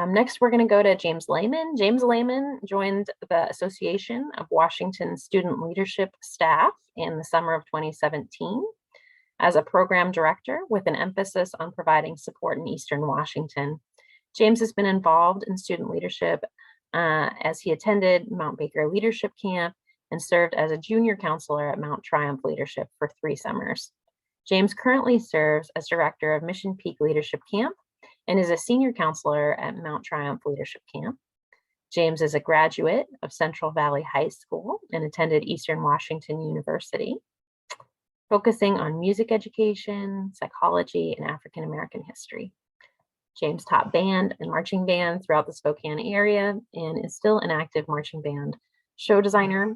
Next, we're going to go to James Layman. James Layman joined the Association of Washington Student Leadership staff in the summer of 2017 as a program director with an emphasis on providing support in Eastern Washington. James has been involved in student leadership as he attended Mount Baker Leadership Camp and served as a junior counselor at Mount Triumph Leadership for 3 summers. James currently serves as director of Mission Peak Leadership Camp and is a senior counselor at Mount Triumph Leadership Camp. James is a graduate of Central Valley High School and attended Eastern Washington University, focusing on music education, psychology, and African American history. James taught band and marching band throughout the Spokane area and is still an active marching band show designer.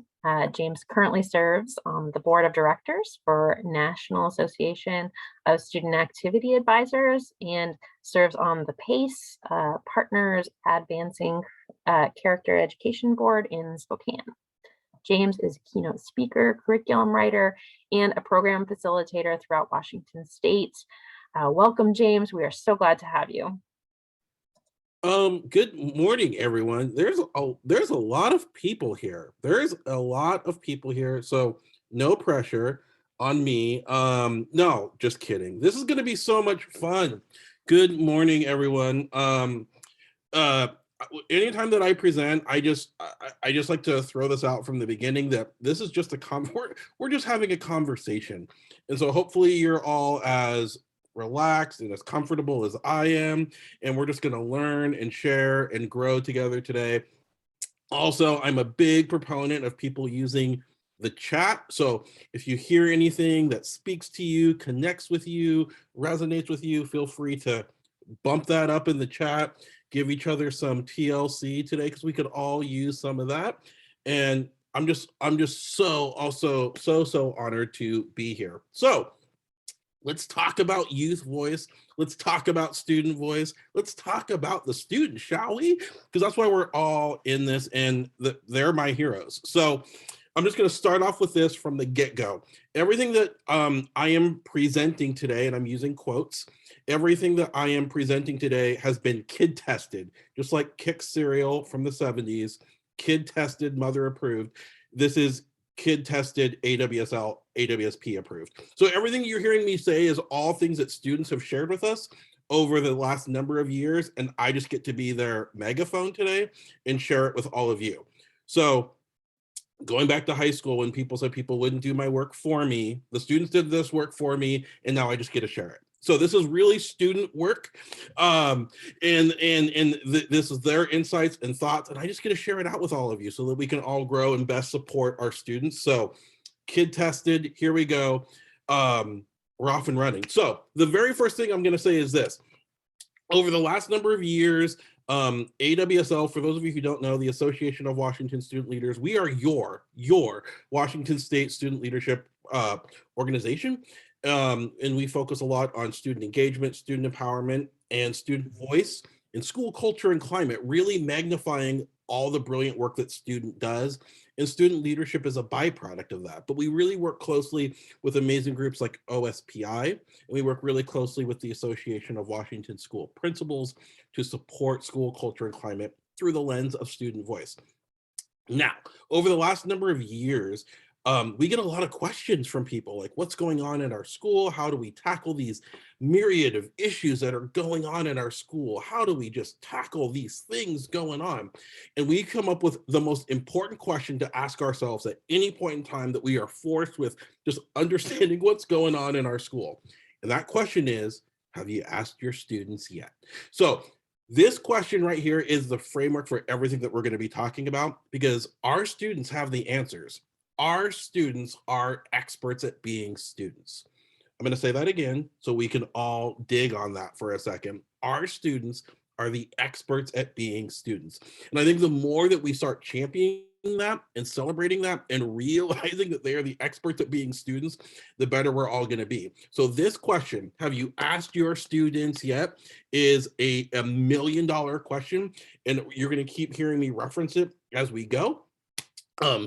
James currently serves on the board of directors for National Association of Student Activity Advisors and serves on the PACE Partners Advancing Character Education Board in Spokane. James is a keynote speaker, curriculum writer, and a program facilitator throughout Washington State. Welcome, James. We are so glad to have you. Good morning, everyone. There's a lot of people here. There's a lot of people here, so no pressure on me. No, just kidding. This is going to be so much fun. Good morning, everyone. Anytime that I present, I just like to throw this out from the beginning that this is just we're just having a conversation, and so hopefully you're all as relaxed and as comfortable as I am, and we're just going to learn and share and grow together today. Also, I'm a big proponent of people using the chat. So if you hear anything that speaks to you, connects with you, resonates with you, feel free to bump that up in the chat, give each other some TLC today, because we could all use some of that. And I'm just so honored to be here. So let's talk about youth voice. Let's talk about student voice. Let's talk about the students, shall we? Because that's why we're all in this, and they're my heroes. So I'm just going to start off with this from the get-go. Everything that I am presenting today, and I'm using quotes, everything that I am presenting today has been kid tested, just like Kix cereal from the 70s, kid tested, mother approved. This is kid tested, AWSL, AWSP approved. So everything you're hearing me say is all things that students have shared with us over the last number of years, and I just get to be their megaphone today and share it with all of you. So going back to high school, when people said people wouldn't do my work for me, the students did this work for me, and now I just get to share it. So this is really student work, and this is their insights and thoughts, and I just get to share it out with all of you so that we can all grow and best support our students. So kid tested, here we go. We're off and running. So the very first thing I'm going to say is this. Over the last number of years, AWSL, for those of you who don't know, the Association of Washington Student Leaders, we are your Washington State student leadership organization. And we focus a lot on student engagement, student empowerment, and student voice in school culture and climate, really magnifying all the brilliant work that student does. And student leadership is a byproduct of that. But we really work closely with amazing groups like OSPI, and we work really closely with the Association of Washington School Principals to support school culture and climate through the lens of student voice. Now, over the last number of years, we get a lot of questions from people like, what's going on in our school? How do we tackle these myriad of issues that are going on in our school? How do we just tackle these things going on? And we come up with the most important question to ask ourselves at any point in time that we are forced with just understanding what's going on in our school. And that question is, have you asked your students yet? So this question right here is the framework for everything that we're going to be talking about, because our students have the answers. Our students are experts at being students. I'm going to say that again so we can all dig on that for a second. Our students are the experts at being students. And I think the more that we start championing that and celebrating that and realizing that they are the experts at being students, the better we're all going to be. So this question, have you asked your students yet, is a $1 million question, and you're going to keep hearing me reference it as we go.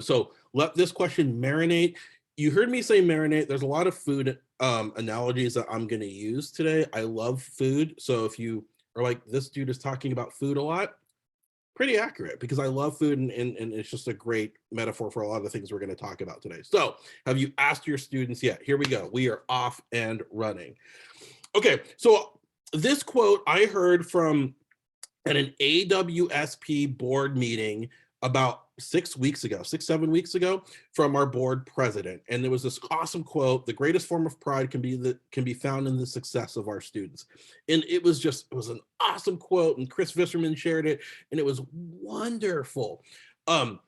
So let this question marinate. You heard me say marinate. There's a lot of food analogies that I'm going to use today. I love food. So if you or like this dude is talking about food a lot, pretty accurate because I love food and it's just a great metaphor for a lot of the things we're going to talk about today. So have you asked your students yet? Here we go. We are off and running. Okay, so this quote I heard from at an AWSP board meeting about 6 weeks ago, 7 weeks ago, from our board president. And there was this awesome quote: the greatest form of pride can be found in the success of our students. And it was an awesome quote. And Chris Visserman shared it, and it was wonderful. I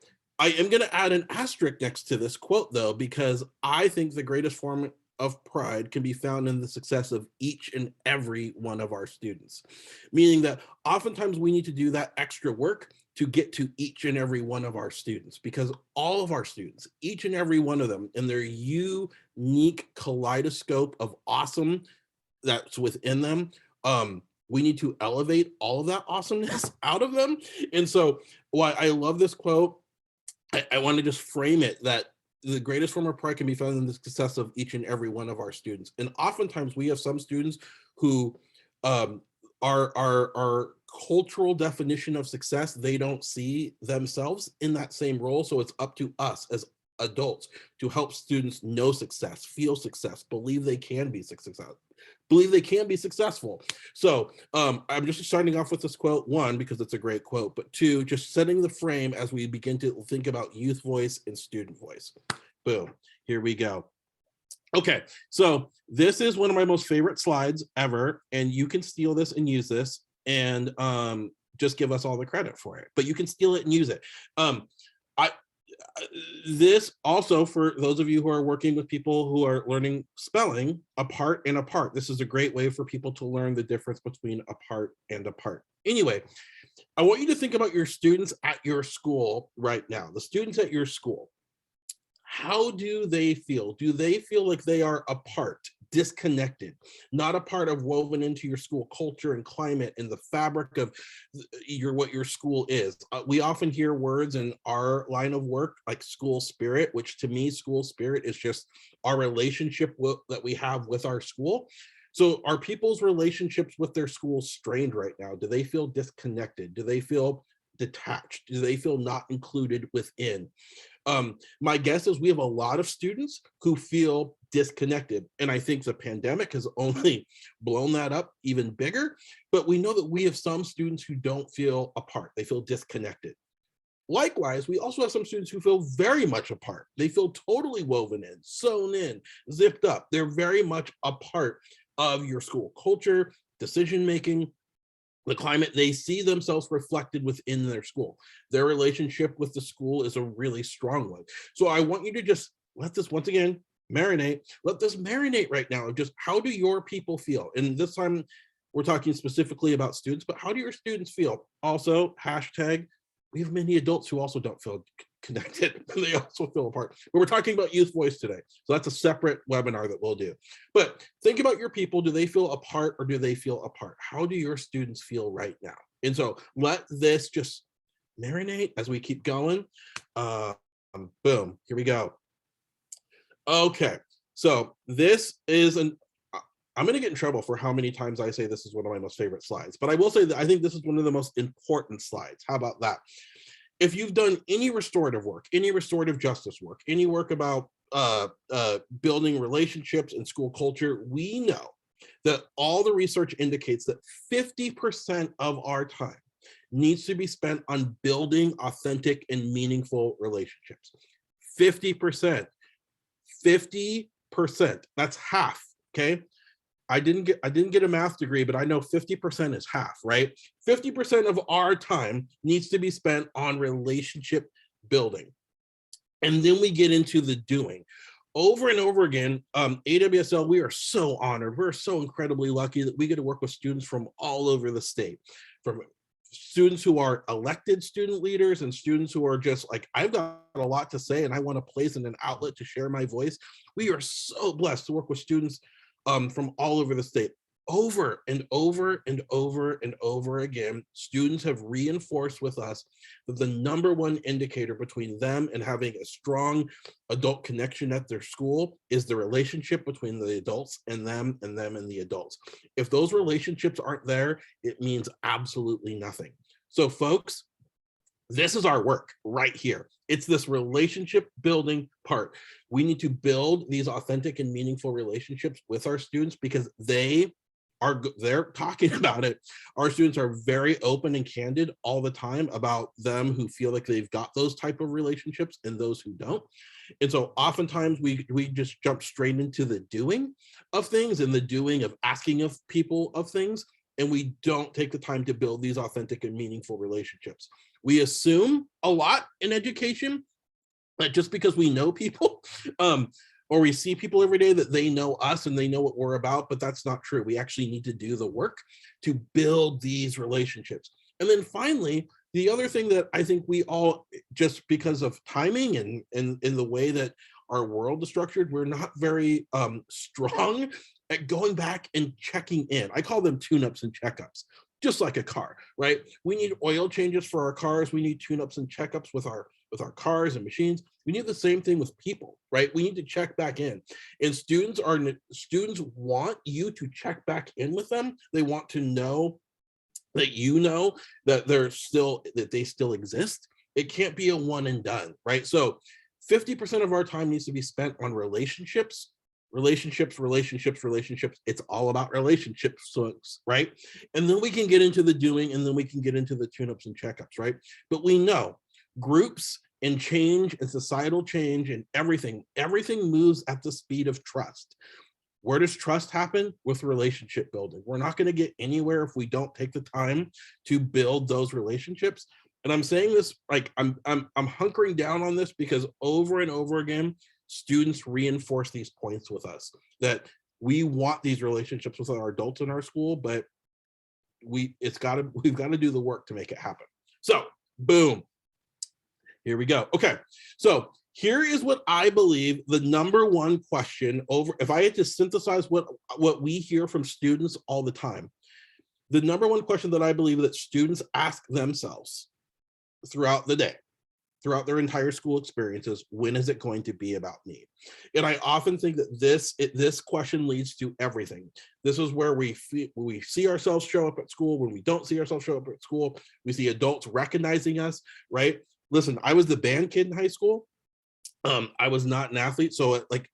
am going to add an asterisk next to this quote, though, because I think the greatest form of pride can be found in the success of each and every one of our students. Meaning that oftentimes we need to do that extra work to get to each and every one of our students, because all of our students, each and every one of them, in their unique kaleidoscope of awesome that's within them, we need to elevate all of that awesomeness out of them. And so why I love this quote, I want to just frame it that the greatest form of pride can be found in the success of each and every one of our students. And oftentimes we have some students who our cultural definition of success, they don't see themselves in that same role. So it's up to us as adults to help students know success, feel success, believe they can be successful. So I'm just starting off with this quote, one, because it's a great quote, but two, just setting the frame as we begin to think about youth voice and student voice. Boom, here we go. Okay, so this is one of my most favorite slides ever, and you can steal this and use this and just give us all the credit for it, but you can steal it and use it. This also, for those of you who are working with people who are learning spelling, apart and apart, this is a great way for people to learn the difference between apart and apart. Anyway, I want you to think about your students at your school right now, the students at your school. How do they feel? Do they feel like they are apart, disconnected, not a part of, woven into your school culture and climate and the fabric of what your school is? We often hear words in our line of work like school spirit, which to me, school spirit is just our relationship that we have with our school. So are people's relationships with their school strained right now? Do they feel disconnected? Do they feel detached? Do they feel not included within? My guess is we have a lot of students who feel disconnected. And I think the pandemic has only blown that up even bigger. But we know that we have some students who don't feel apart. They feel disconnected. Likewise, we also have some students who feel very much apart. They feel totally woven in, sewn in, zipped up. They're very much a part of your school culture, decision-making, the climate. They see themselves reflected within their school. Their relationship with the school is a really strong one. So I want you to just let this, once again, marinate. Let this marinate right now. Just how do your people feel? And this time we're talking specifically about students, but how do your students feel? Also, hashtag, we have many adults who also don't feel connected. They also feel apart. But we're talking about youth voice today. So that's a separate webinar that we'll do. But think about your people. Do they feel apart or do they feel apart? How do your students feel right now? And so let this just marinate as we keep going. Boom, here we go. Okay, so this is I'm going to get in trouble for how many times I say this is one of my most favorite slides, but I will say that I think this is one of the most important slides. How about that? If you've done any restorative work, any restorative justice work, any work about building relationships and school culture, we know that all the research indicates that 50% of our time needs to be spent on building authentic and meaningful relationships. 50%. 50%. That's half, okay? I didn't get a math degree, but I know 50% is half, right? 50% of our time needs to be spent on relationship building. And then we get into the doing. Over and over again, AWSL, we are so honored. We're so incredibly lucky that we get to work with students from all over the state, from students who are elected student leaders and students who are just like, I've got a lot to say and I want a place and an outlet to share my voice. We are so blessed to work with students from all over the state. over and over and over and over again, students have reinforced with us that the number one indicator between them and having a strong adult connection at their school is the relationship between the adults and them and the adults. If those relationships aren't there, it means absolutely nothing. So folks, this is our work right here. It's this relationship building part. We need to build these authentic and meaningful relationships with our students because they're talking about it. Our students are very open and candid all the time about them who feel like they've got those type of relationships and those who don't. And so oftentimes we just jump straight into the doing of things and the doing of asking of people of things. And we don't take the time to build these authentic and meaningful relationships. We assume a lot in education that just because we know people or we see people every day that they know us and they know what we're about, but that's not true. We actually need to do the work to build these relationships. And then finally, the other thing that I think we all, just because of timing and in the way that our world is structured, we're not very strong at going back and checking in. I call them tune-ups and checkups, just like a car, right? We need oil changes for our cars. We need tune-ups and checkups with our cars and machines. We need the same thing with people, right? We need to check back in. And students want you to check back in with them. They want to know that you know that they still exist. It can't be a one and done, right? So 50% of our time needs to be spent on relationships. It's all about relationships, right? And then we can get into the doing, and then we can get into the tune-ups and checkups, right? But we know groups and change and societal change and everything moves at the speed of trust. Where does trust happen? With relationship building. We're not going to get anywhere if we don't take the time to build those relationships. And I'm saying this like I'm hunkering down on this because over and over again, students reinforce these points with us that we want these relationships with our adults in our school, but we've got to do the work to make it happen. So boom, here we go. Okay, so here is what I believe the number one question over, if I had to synthesize what we hear from students all the time, the number one question that I believe that students ask themselves throughout the day, throughout their entire school experiences, when is it going to be about me? And I often think that this question leads to everything. This is where we see ourselves show up at school. When we don't see ourselves show up at school, we see adults recognizing us, right? Listen, I was the band kid in high school. I was not an athlete, so like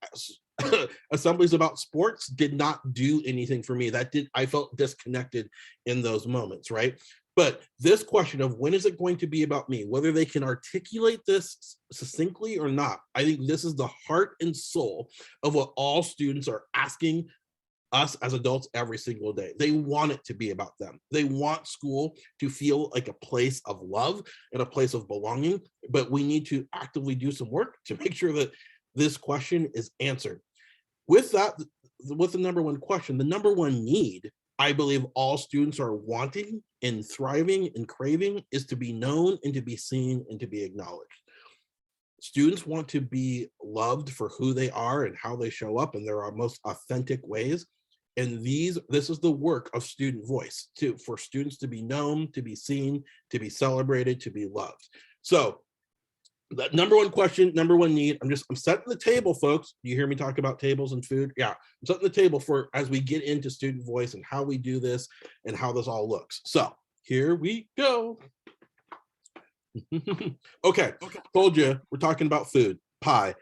assemblies about sports did not do anything for me. I felt disconnected in those moments, right? But this question of when is it going to be about me, whether they can articulate this succinctly or not, I think this is the heart and soul of what all students are asking us as adults every single day. They want it to be about them. They want school to feel like a place of love and a place of belonging, but we need to actively do some work to make sure that this question is answered. With that, with the number one question, the number one need I believe all students are wanting and thriving and craving is to be known and to be seen and to be acknowledged. Students want to be loved for who they are and how they show up in their most authentic ways. And this is the work of student voice, for students to be known, to be seen, to be celebrated, to be loved. So that number one question, number one need, I'm setting the table, folks. You hear me talk about tables and food? Yeah, I'm setting the table for as we get into student voice and how we do this and how this all looks. So here we go. Okay, told you we're talking about food, pie.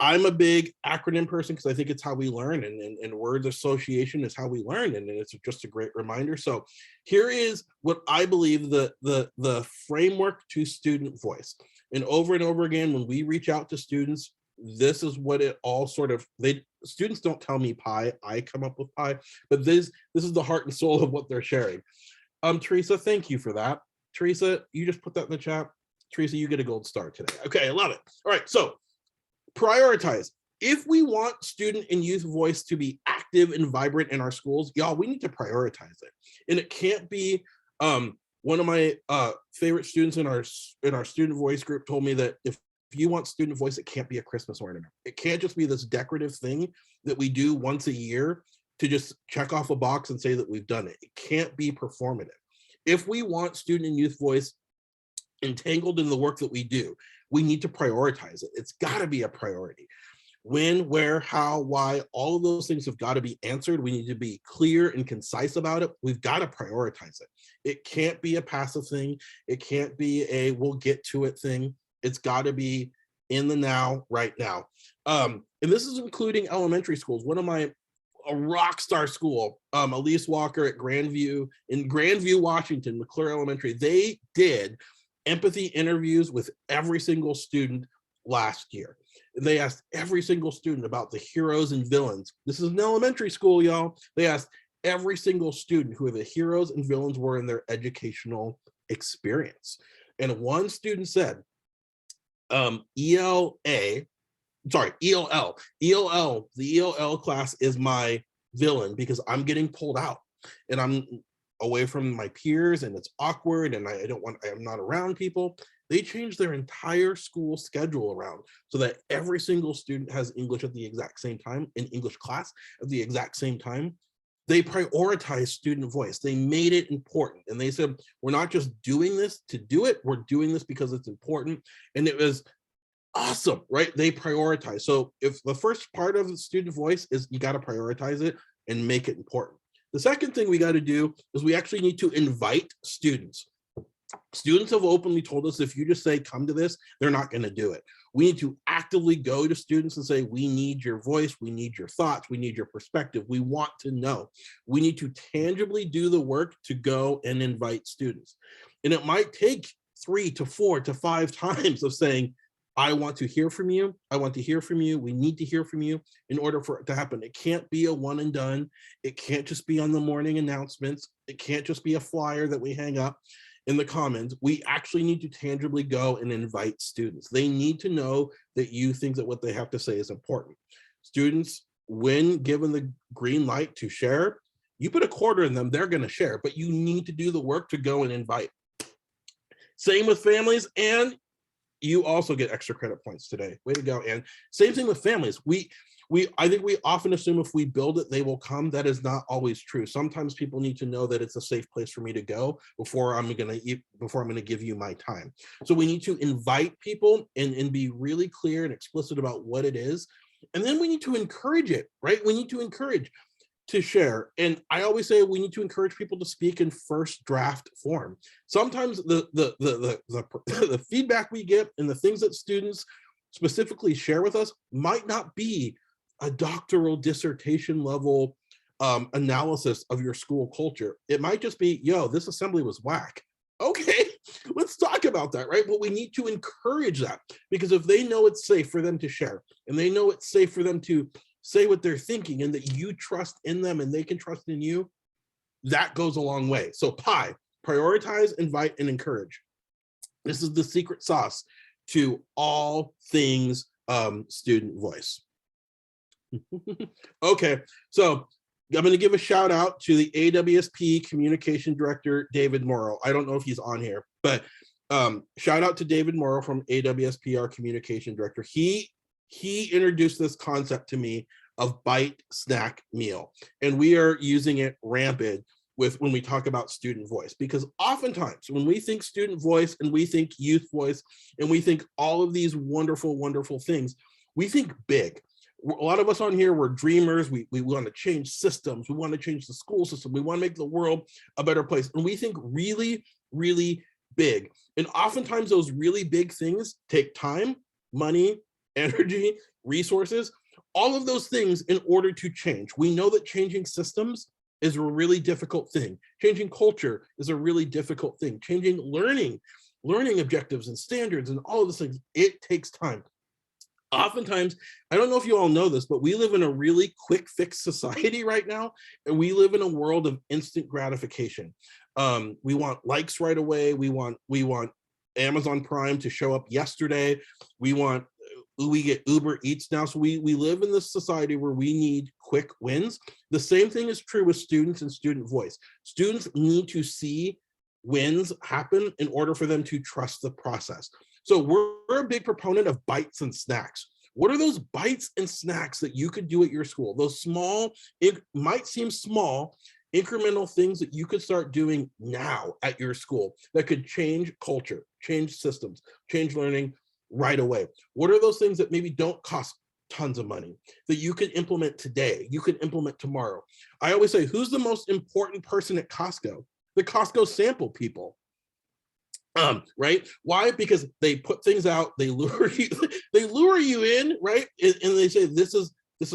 I'm a big acronym person because I think it's how we learn, and word association is how we learn, and it's just a great reminder. So here is what I believe the framework to student voice. And over again, when we reach out to students, this is what it all sort of, students don't tell me pie, I come up with pie, but this is the heart and soul of what they're sharing. Teresa, thank you for that. Teresa, you just put that in the chat. Teresa, you get a gold star today. Okay, I love it. All right, so prioritize. If we want student and youth voice to be active and vibrant in our schools, y'all, we need to prioritize it. And it can't be, one of my favorite students in our student voice group told me that if you want student voice, it can't be a Christmas ornament. It can't just be this decorative thing that we do once a year to just check off a box and say that we've done it. It can't be performative. If we want student and youth voice entangled in the work that we do, we need to prioritize it. It's got to be a priority. When, where, how, why, all of those things have got to be answered. We need to be clear and concise about it. We've got to prioritize it. It can't be a passive thing. It can't be a we'll get to it thing. It's got to be in the now, right now. And this is including elementary schools. One of my a rock star school, Elise Walker at Grandview, in Grandview, Washington, McClure Elementary, they did empathy interviews with every single student last year. They asked every single student about the heroes and villains. This is an elementary school, y'all. They asked every single student who the heroes and villains were in their educational experience. And one student said, ELL, the ELL class is my villain because I'm getting pulled out and I'm away from my peers and it's awkward and I'm not around people. They changed their entire school schedule around so that every single student has English at the exact same time, in English class at the exact same time. They prioritized student voice. They made it important. And they said, we're not just doing this to do it, we're doing this because it's important. And it was awesome, right? They prioritize. So if the first part of the student voice is you got to prioritize it and make it important. The second thing we got to do is we actually need to invite students. Students have openly told us if you just say, come to this, they're not going to do it. We need to actively go to students and say, we need your voice, we need your thoughts, we need your perspective, we want to know. We need to tangibly do the work to go and invite students. And it might take 3 to 4 to 5 times of saying, I want to hear from you, I want to hear from you, we need to hear from you in order for it to happen. It can't be a one and done. It can't just be on the morning announcements. It can't just be a flyer that we hang up in the commons. We actually need to tangibly go and invite students. They need to know that you think that what they have to say is important. Students, when given the green light to share, you put a quarter in them, they're going to share, but you need to do the work to go and invite. Same with families, and you also get extra credit points today. Way to go. And same thing with families. I think we often assume if we build it, they will come. That is not always true. Sometimes people need to know that it's a safe place for me to go before I'm going to give you my time. So we need to invite people and be really clear and explicit about what it is. And then we need to encourage it, right? We need to encourage to share. And I always say we need to encourage people to speak in first draft form. Sometimes the feedback we get and the things that students specifically share with us might not be a doctoral dissertation level analysis of your school culture. It might just be, yo, this assembly was whack. Okay, let's talk about that, right? But we need to encourage that, because if they know it's safe for them to share and they know it's safe for them to say what they're thinking and that you trust in them and they can trust in you, that goes a long way. So P.I.E, prioritize, invite, and encourage. This is the secret sauce to all things student voice. Okay, so I'm going to give a shout out to the AWSP communication director, David Morrow. I don't know if he's on here, but shout out to David Morrow from AWSP, our communication director. He introduced this concept to me of bite snack meal, and we are using it rampant when we talk about student voice, because oftentimes when we think student voice and we think youth voice and we think all of these wonderful, wonderful things, we think big. A lot of us on here, we're dreamers. We want to change systems. We want to change the school system. We want to make the world a better place. And we think really, really big. And oftentimes those really big things take time, money, energy, resources, all of those things in order to change. We know that changing systems is a really difficult thing. Changing culture is a really difficult thing. Changing learning objectives and standards and all of those things, it takes time. Oftentimes, I don't know if you all know this, but we live in a really quick fix society right now, and we live in a world of instant gratification. We want likes right away. We want Amazon Prime to show up yesterday. We get Uber Eats now. So we live in this society where we need quick wins. The same thing is true with students and student voice. Students need to see wins happen in order for them to trust the process. So we're a big proponent of bites and snacks. What are those bites and snacks that you could do at your school? Those small, it might seem small, incremental things that you could start doing now at your school that could change culture, change systems, change learning right away. What are those things that maybe don't cost tons of money that you can implement today, you can implement tomorrow? I always say, who's the most important person at Costco? The Costco sample people. Right? Why? Because they put things out, they lure you, they lure you in, right? And they say, this is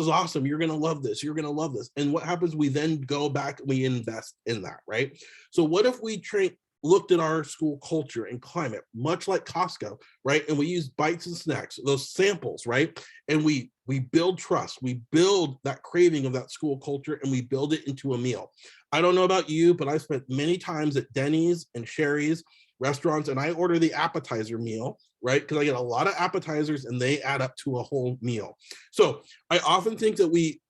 awesome. You're gonna love this. You're gonna love this. And what happens? We then go back and we invest in that, right? So what if we looked at our school culture and climate, much like Costco, right? And we use bites and snacks, those samples, right? And we build trust, we build that craving of that school culture, and we build it into a meal. I don't know about you, but I've spent many times at Denny's and Sherry's restaurants, and I order the appetizer meal, right? Because I get a lot of appetizers and they add up to a whole meal. So I often think that we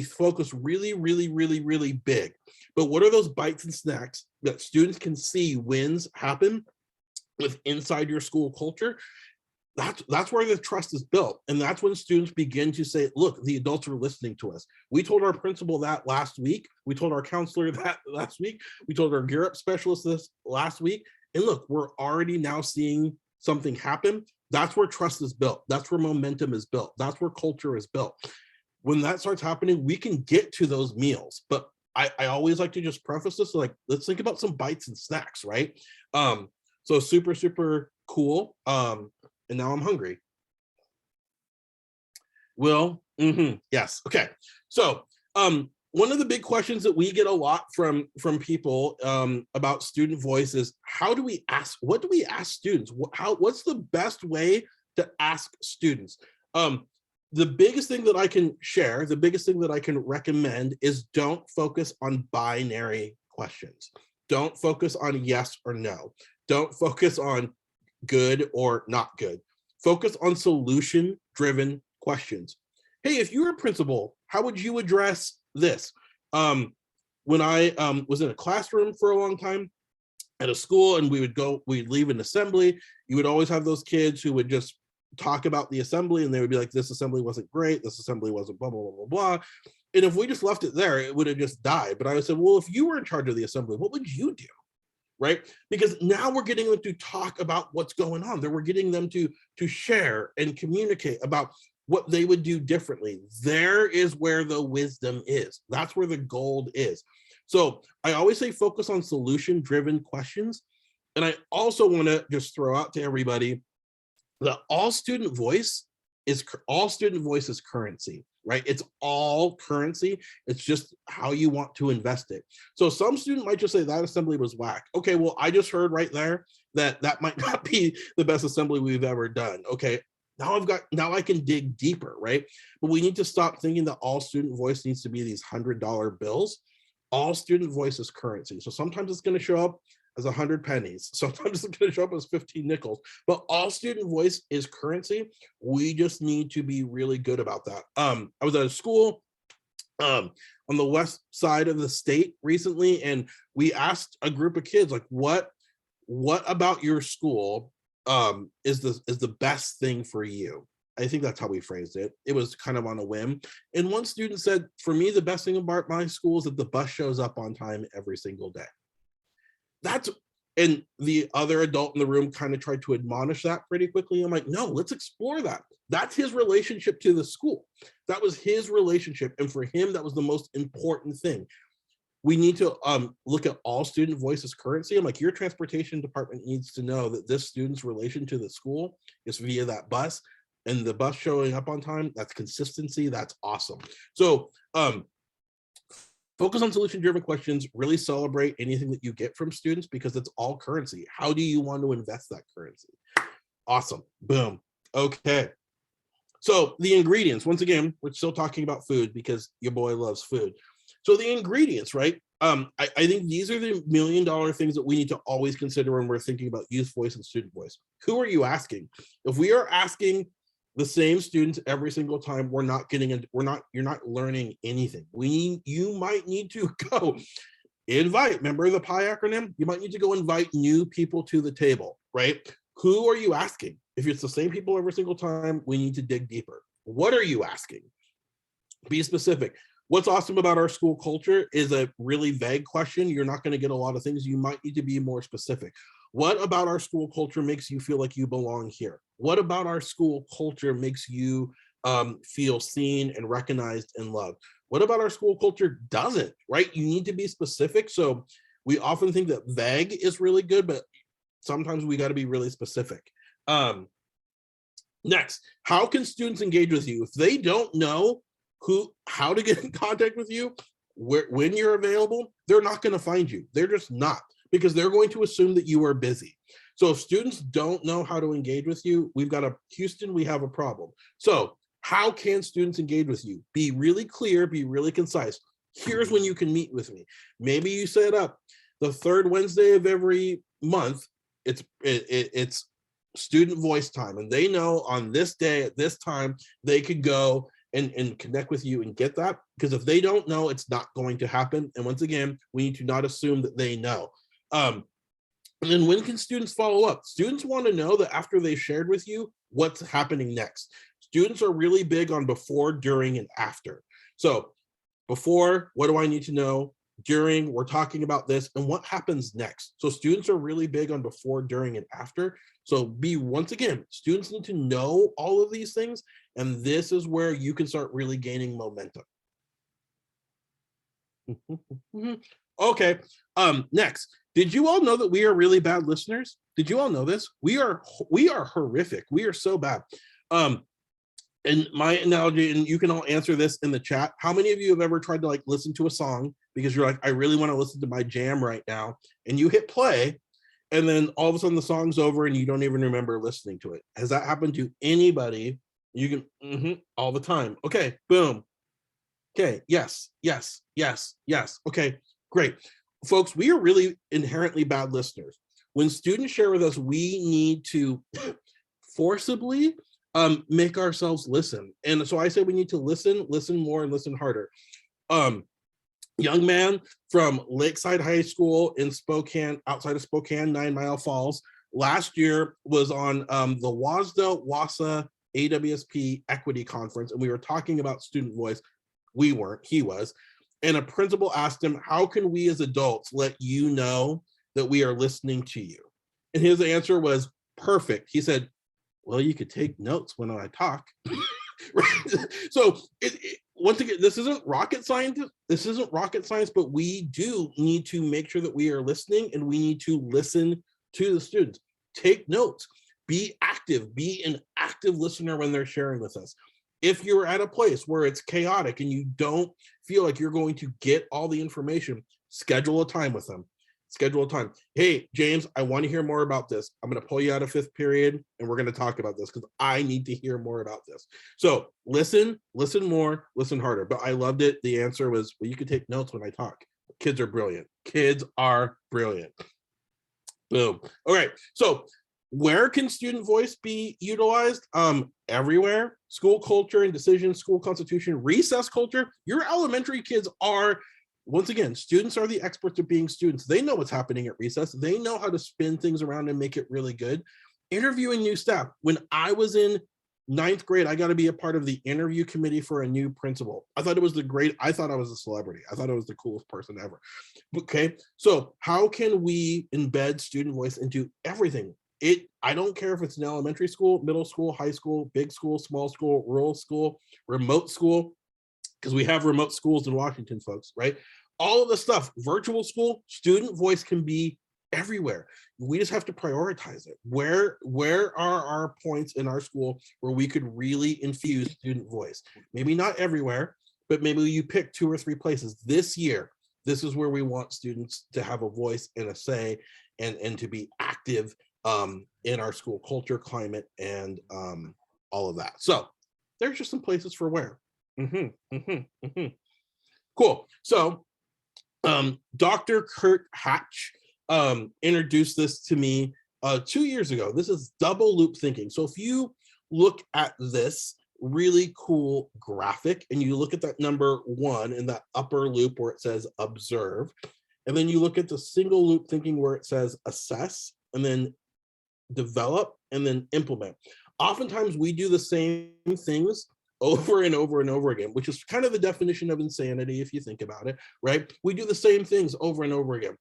focus really, really, really, really big. But what are those bites and snacks that students can see wins happen with inside your school culture? That's where the trust is built. And that's when students begin to say, look, the adults are listening to us. We told our principal that last week. We told our counselor that last week. We told our Gear Up specialist this last week. And look, we're already now seeing something happen. That's where trust is built. That's where momentum is built. That's where culture is built. When that starts happening, we can get to those meals. But I always like to just preface this like, let's think about some bites and snacks, right? So super, super cool. And now I'm hungry. Will, yes, okay. So one of the big questions that we get a lot from people about student voice is, what do we ask students? What's the best way to ask students? The biggest thing that I can share, the biggest thing that I can recommend is don't focus on binary questions. Don't focus on yes or no. Don't focus on good or not good. Focus on solution-driven questions. Hey, if you were a principal, how would you address this? When I was in a classroom for a long time at a school, and we'd leave an assembly, you would always have those kids who would just talk about the assembly, and they would be like, this assembly wasn't great, this assembly wasn't blah, blah, blah, blah, blah. And if we just left it there, it would have just died. But I would say, well, if you were in charge of the assembly, what would you do? Right? Because now we're getting them to talk about what's going on. We're getting them to share and communicate about what they would do differently. There is where the wisdom is. That's where the gold is. So I always say focus on solution-driven questions. And I also want to just throw out to everybody that all student voice is currency, right? It's all currency. It's just how you want to invest it. So some student might just say that assembly was whack. Okay, well, I just heard right there that might not be the best assembly we've ever done. Okay, now I can dig deeper, right? But we need to stop thinking that all student voice needs to be these $100 bills. All student voice is currency. So sometimes it's going to show up as 100 pennies. Sometimes it's going to show up as 15 nickels, but all student voice is currency. We just need to be really good about that. I was at a school on the west side of the state recently, and we asked a group of kids, like, what about your school is the best thing for you? I think that's how we phrased it. It was kind of on a whim. And one student said, for me, the best thing about my school is that the bus shows up on time every single day. And the other adult in the room kind of tried to admonish that pretty quickly. I'm like, no, let's explore that. That's his relationship to the school. That was his relationship. And for him, that was the most important thing. We need to look at all student voice as currency. I'm like, your transportation department needs to know that this student's relation to the school is via that bus, and the bus showing up on time, that's consistency. That's awesome. So focus on solution-driven questions, really celebrate anything that you get from students because it's all currency. How do you want to invest that currency? Awesome, boom. Okay, so the ingredients, once again, we're still talking about food because your boy loves food. So the ingredients, right? I think these are the million-dollar things that we need to always consider when we're thinking about youth voice and student voice. Who are you asking? If we are asking the same students every single time, you're not learning anything. You might need to go invite, remember the P.I.E acronym? You might need to go invite new people to the table, right? Who are you asking? If it's the same people every single time, we need to dig deeper. What are you asking? Be specific. What's awesome about our school culture is a really vague question. You're not going to get a lot of things. You might need to be more specific. What about our school culture makes you feel like you belong here? What about our school culture makes you feel seen and recognized and loved? What about our school culture doesn't, right? You need to be specific. So we often think that vague is really good, but sometimes we got to be really specific. Next, how can students engage with you? If they don't know how to get in contact with you, when you're available, they're not going to find you. They're just not, because they're going to assume that you are busy. So if students don't know how to engage with you, Houston, we have a problem. So how can students engage with you? Be really clear, be really concise. Here's when you can meet with me. Maybe you set up the third Wednesday of every month. It's student voice time, and they know on this day at this time they could go and connect with you and get that, because if they don't know, it's not going to happen. And once again, we need to not assume that they know. And then when can students follow up? Students want to know that after they shared with you, what's happening next. Students are really big on before, during, and after. So before, what do I need to know? During, we're talking about this, and what happens next. So students are really big on before, during, and after. So once again, students need to know all of these things, and this is where you can start really gaining momentum. Okay, next, did you all know that we are really bad listeners? Did you all know this? We are horrific. We are so bad. And my analogy, and you can all answer this in the chat, how many of you have ever tried to like listen to a song because you're like, I really want to listen to my jam right now, and you hit play, and then all of a sudden the song's over and you don't even remember listening to it? Has that happened to anybody? You can all the time. Okay, boom. Okay, yes. Okay, great. Folks, we are really inherently bad listeners. When students share with us, we need to forcibly make ourselves listen. And so I say we need to listen more, and listen harder. Young man from Lakeside High School in Spokane, outside of Spokane, 9 Mile Falls, last year was on the WASDA WASA AWSP Equity Conference, and we were talking about student voice. We weren't, he was. And a principal asked him, how can we as adults let you know that we are listening to you? And his answer was perfect. He said, well, you could take notes when I talk. Right? So once again, this isn't rocket science. But we do need to make sure that we are listening, and we need to listen to the students. Take notes, be active, be an active listener when they're sharing with us. If you're at a place where it's chaotic and you don't feel like you're going to get all the information, schedule a time with them. Schedule a time. Hey, James, I want to hear more about this. I'm going to pull you out of 5th period, and we're going to talk about this because I need to hear more about this. So listen more, listen harder. But I loved it. The answer was, well, you can take notes when I talk. Kids are brilliant. Kids are brilliant. Boom. All right. So where can student voice be utilized? Everywhere. School culture and decisions, school constitution, recess culture. Your elementary kids are, once again, students are the experts of being students. They know what's happening at recess. They know how to spin things around and make it really good. Interviewing new staff. When I was in 9th grade, I got to be a part of the interview committee for a new principal. I thought I was a celebrity. I thought I was the coolest person ever. Okay, so how can we embed student voice into everything? I don't care if it's an elementary school, middle school, high school, big school, small school, rural school, remote school, because we have remote schools in Washington, folks, right? All of the stuff, virtual school, student voice can be everywhere. We just have to prioritize it. Where are our points in our school where we could really infuse student voice? Maybe not everywhere, but maybe you pick 2 or 3 places this year. This is where we want students to have a voice and a say, and to be active in our school culture, climate, and all of that. So there's just some places for where. Cool. So Dr. Kurt Hatch introduced this to me 2 years ago. This is double loop thinking. So if you look at this really cool graphic and you look at that number 1 in that upper loop where it says observe, and then you look at the single loop thinking where it says assess, and then develop, and then implement. Oftentimes we do the same things over and over and over again, which is kind of the definition of insanity if you think about it, right? We do the same things over and over again.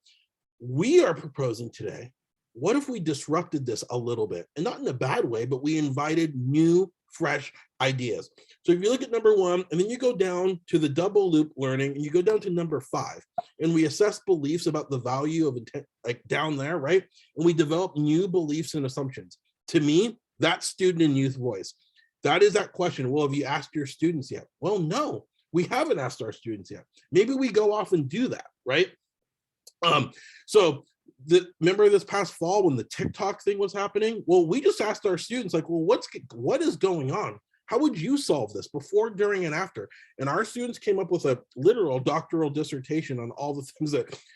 We are proposing today, what if we disrupted this a little bit? And not in a bad way, but we invited new, fresh ideas. So if you look at number 1, and then you go down to the double loop learning, and you go down to number 5, and we assess beliefs about the value of intent, like down there, right? And we develop new beliefs and assumptions. To me, that's student and youth voice. That is that question. Well, have you asked your students yet? Well, no, we haven't asked our students yet. Maybe we go off and do that, right? So remember this past fall when the TikTok thing was happening? Well, we just asked our students, like, well, what is going on? How would you solve this before, during, and after? And our students came up with a literal doctoral dissertation on all the things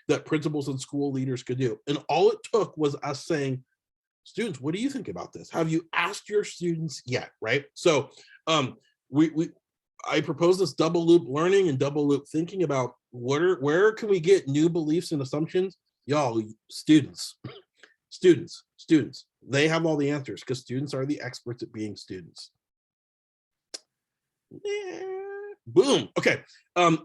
that principals and school leaders could do. And all it took was us saying, students, what do you think about this? Have you asked your students yet, right? So I propose this double loop learning and double loop thinking about where can we get new beliefs and assumptions? Y'all, students, they have all the answers because students are the experts at being students. Boom. Okay.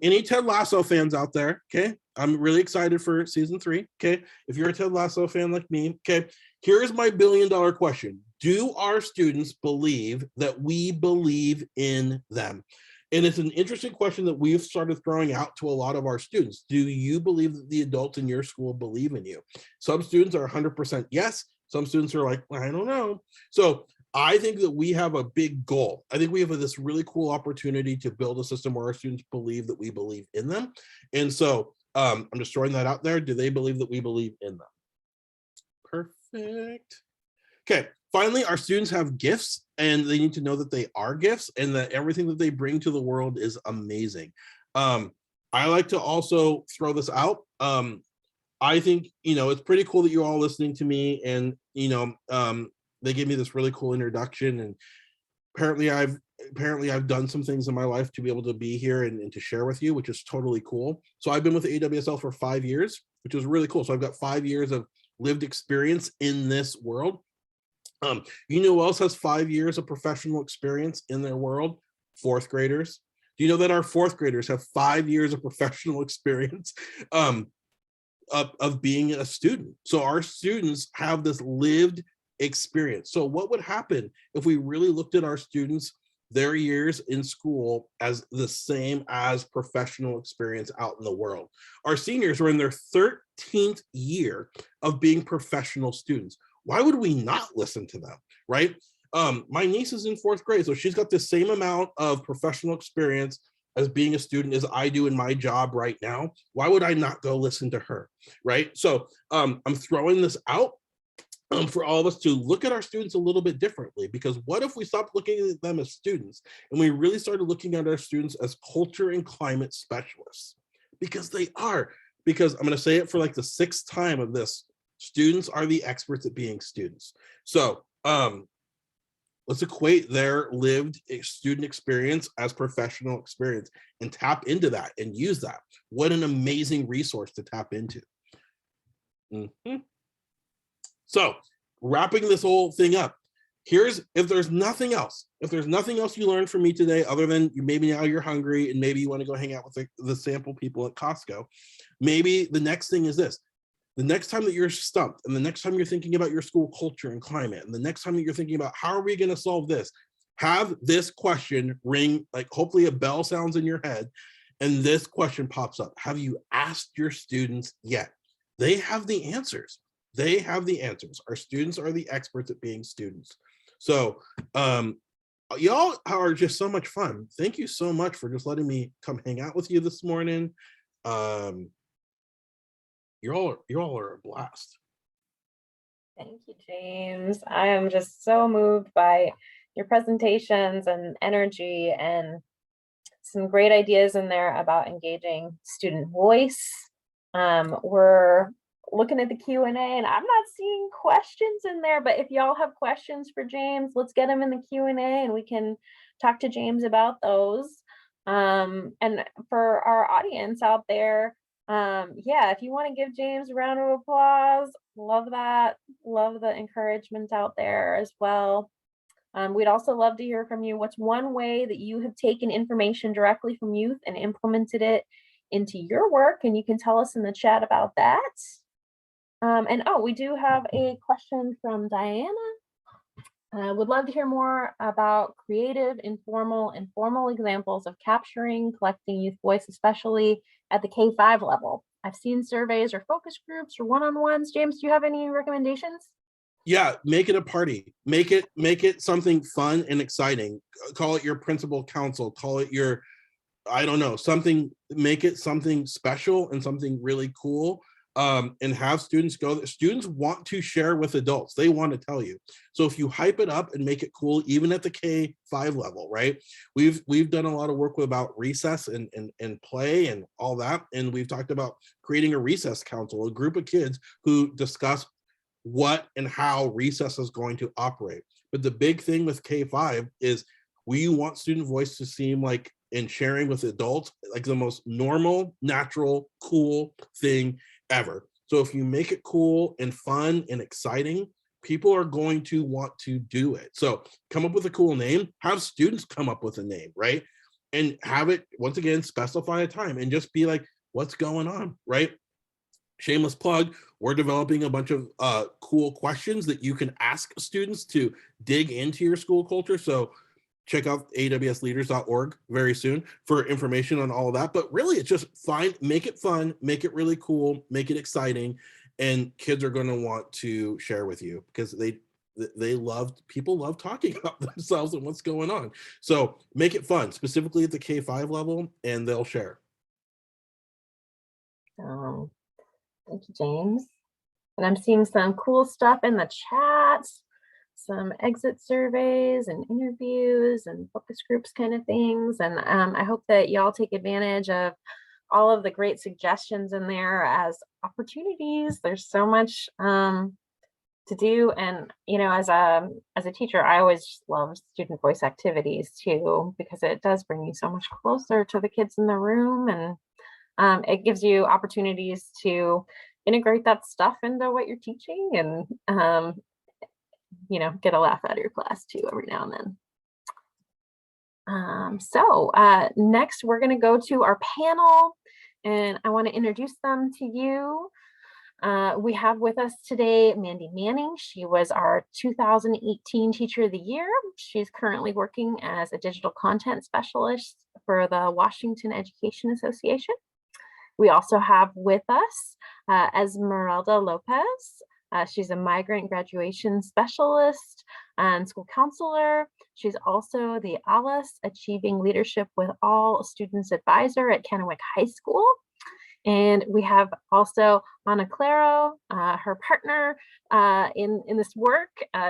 Any Ted Lasso fans out there? Okay. I'm really excited for season 3. Okay. If you're a Ted Lasso fan like me, okay. Here's my $1 billion question. Do our students believe that we believe in them? And it's an interesting question that we've started throwing out to a lot of our students. Do you believe that the adults in your school believe in you? Some students are 100% yes. Some students are like, I don't know. So I think that we have a big goal. I think we have this really cool opportunity to build a system where our students believe that we believe in them. And so I'm just throwing that out there. Do they believe that we believe in them? Perfect. Okay. Finally, our students have gifts, and they need to know that they are gifts and that everything that they bring to the world is amazing. I like to also throw this out. I think, it's pretty cool that you're all listening to me, and, they gave me this really cool introduction, and apparently I've done some things in my life to be able to be here and to share with you, which is totally cool. So I've been with the AWSL for 5 years, which is really cool. So I've got 5 years of lived experience in this world. Who else has 5 years of professional experience in their world? 4th graders. Do you know that our 4th graders have 5 years of professional experience of being a student? So our students have this lived experience. So what would happen if we really looked at our students, their years in school, as the same as professional experience out in the world? Our seniors are in their 13th year of being professional students. Why would we not listen to them, right? My niece is in 4th grade, so she's got the same amount of professional experience as being a student as I do in my job right now. Why would I not go listen to her, right? So I'm throwing this out for all of us to look at our students a little bit differently, because what if we stopped looking at them as students and we really started looking at our students as culture and climate specialists? Because they are. Because I'm going to say it for like the 6th time of this. Students are the experts at being students. So let's equate their lived student experience as professional experience and tap into that and use that. What an amazing resource to tap into. So wrapping this whole thing up, if there's nothing else you learned from me today, other than maybe now you're hungry and maybe you want to go hang out with the sample people at Costco, maybe the next thing is this. The next time that you're stumped, and the next time you're thinking about your school culture and climate, and the next time that you're thinking about how are we going to solve this, have this question ring, like hopefully a bell sounds in your head, and this question pops up. Have you asked your students yet? They have the answers. They have the answers. Our students are the experts at being students. So y'all are just so much fun. Thank you so much for just letting me come hang out with you this morning. You all are a blast. Thank you, James. I am just so moved by your presentations and energy, and some great ideas in there about engaging student voice. We're looking at the Q&A, and I'm not seeing questions in there, but if y'all have questions for James, let's get them in the Q&A and we can talk to James about those. And for our audience out there, Yeah, if you want to give James a round of applause, love that. Love the encouragement out there as well. We'd also love to hear from you. What's one way that you have taken information directly from youth and implemented it into your work? And you can tell us in the chat about that. And oh, we do have a question from Diana. Would love to hear more about creative, informal, and formal examples of capturing, collecting youth voice, especially at the K-5 level. I've seen surveys or focus groups or one-on-ones. James, do you have any recommendations? Yeah, make it a party. Make it something fun and exciting. Call it your principal council. Call it your, I don't know, something. Make it something special and something really cool. And have students go. Students want to share with adults. They want to tell you. So if you hype it up and make it cool, even at the K-5 level, right? We've done a lot of work about recess and play and all that, and we've talked about creating a recess council, a group of kids who discuss what and how recess is going to operate. But the big thing with K-5 is we want student voice to seem like, in sharing with adults, like the most normal, natural, cool thing ever. So if you make it cool and fun and exciting, people are going to want to do it. So come up with a cool name, have students come up with a name, right? And have it, once again, specify a time and just be like, what's going on, right? Shameless plug, we're developing a bunch of cool questions that you can ask students to dig into your school culture. So check out awsleaders.org very soon for information on all of that. But really, it's just make it fun, make it really cool, make it exciting, and kids are going to want to share with you because people love talking about themselves and what's going on. So make it fun, specifically at the K-5 level, and they'll share. Thank you, James. And I'm seeing some cool stuff in the chat, some exit surveys and interviews and focus groups kind of things. And I hope that y'all take advantage of all of the great suggestions in there as opportunities. There's so much to do. And, you know, as a teacher, I always love student voice activities too, because it does bring you so much closer to the kids in the room. And it gives you opportunities to integrate that stuff into what you're teaching and, you know, get a laugh out of your class too every now and then. So next we're going to go to our panel and I want to introduce them to you. We have with us today Mandy Manning. She was our 2018 Teacher of the Year. She's currently working as a digital content specialist for the Washington Education Association. We also have with us Esmeralda Lopez. She's a migrant graduation specialist and school counselor. She's also the ALICE Achieving Leadership with All Students Advisor at Kennewick High School. And we have also Ana Claro, her partner in this work.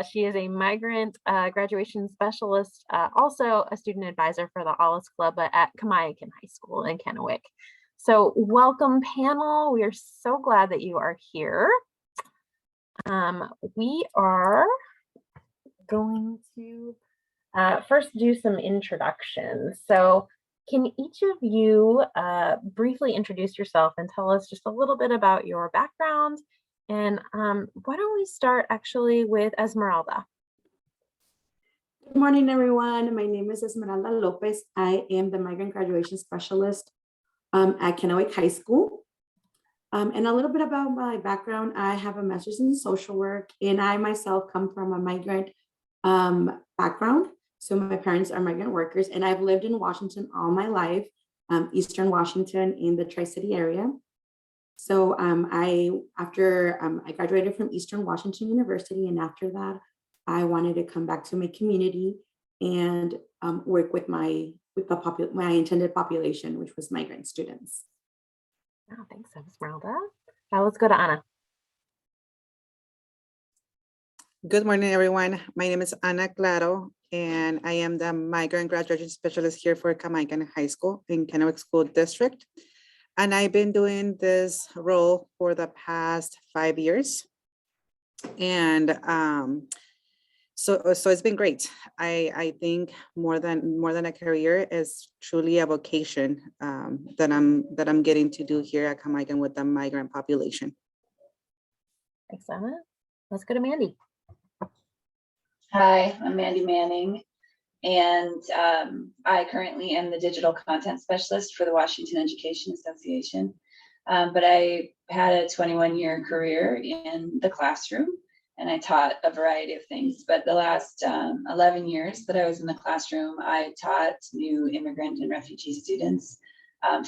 She is a migrant graduation specialist, also a student advisor for the ALICE Club at P.I.E High School in Kennewick. So welcome, panel. We are so glad that you are here. We are going to first do some introductions. So can each of you briefly introduce yourself and tell us just a little bit about your background? And why don't we start actually with Esmeralda? Good morning, everyone. My name is Esmeralda Lopez. I am the migrant graduation specialist at Kennewick High School. And a little bit about my background. I have a master's in social work, and I myself come from a migrant background. So my parents are migrant workers, and I've lived in Washington all my life, Eastern Washington in the Tri-City area. So I graduated from Eastern Washington University, and after that, I wanted to come back to my community and work with my intended population, which was migrant students. Oh, thanks, Esmeralda. Now let's go to Ana. Good morning, everyone. My name is Ana Claro, and I am the migrant graduation specialist here for P.I.E High School in Kennewick School District. And I've been doing this role for the past 5 years. And So it's been great. I think more than a career is truly a vocation that I'm getting to do here at Jamaican with the migrant population. Thanks, Emma. Let's go to Mandy. Hi, I'm Mandy Manning, and I currently am the digital content specialist for the Washington Education Association. But I had a 21-year career in the classroom, and I taught a variety of things. But the last 11 years that I was in the classroom, I taught new immigrant and refugee students,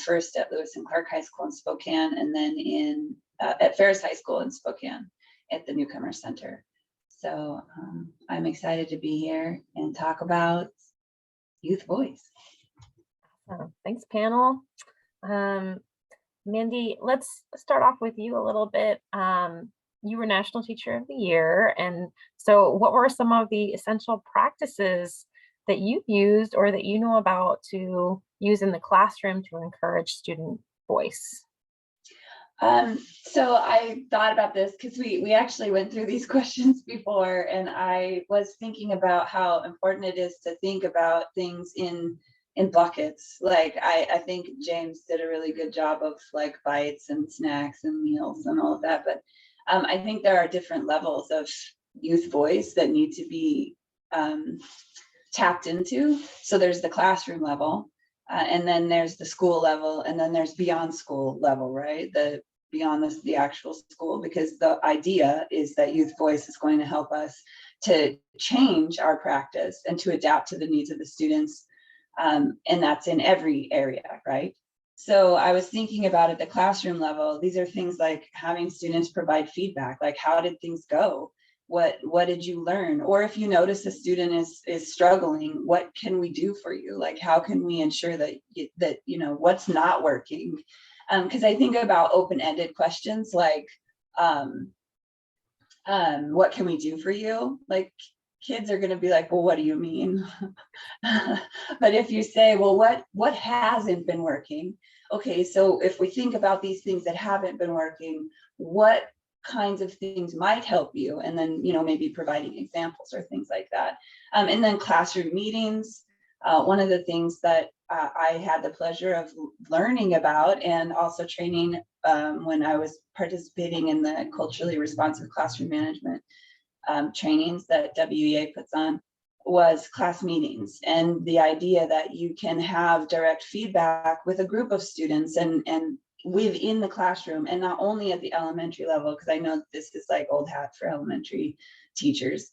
first at Lewis and Clark High School in Spokane, and then at Ferris High School in Spokane at the Newcomer Center. So I'm excited to be here and talk about youth voice. Thanks, panel. Mandy, let's start off with you a little bit. You were National Teacher of the Year. And so what were some of the essential practices that you've used or that you know about to use in the classroom to encourage student voice? So I thought about this because we actually went through these questions before, and I was thinking about how important it is to think about things in buckets. Like I think James did a really good job of like bites and snacks and meals and all of that, but I think there are different levels of youth voice that need to be tapped into. So there's the classroom level, and then there's the school level, and then there's beyond school level, right? Beyond the actual school, because the idea is that youth voice is going to help us to change our practice and to adapt to the needs of the students. And that's in every area, right? So I was thinking about at the classroom level, these are things like having students provide feedback, like how did things go? What did you learn? Or if you notice a student is struggling, what can we do for you? Like how can we ensure that you know what's not working? Because I think about open-ended questions like, what can we do for you? Like kids are going to be like, well, what do you mean? But if you say, well, what hasn't been working? Okay, so if we think about these things that haven't been working, what kinds of things might help you? And then, you know, maybe providing examples or things like that. And then classroom meetings. One of the things that I had the pleasure of learning about and also training when I was participating in the culturally responsive classroom management trainings that WEA puts on was class meetings, and the idea that you can have direct feedback with a group of students and within the classroom, and not only at the elementary level, because I know this is like old hat for elementary teachers,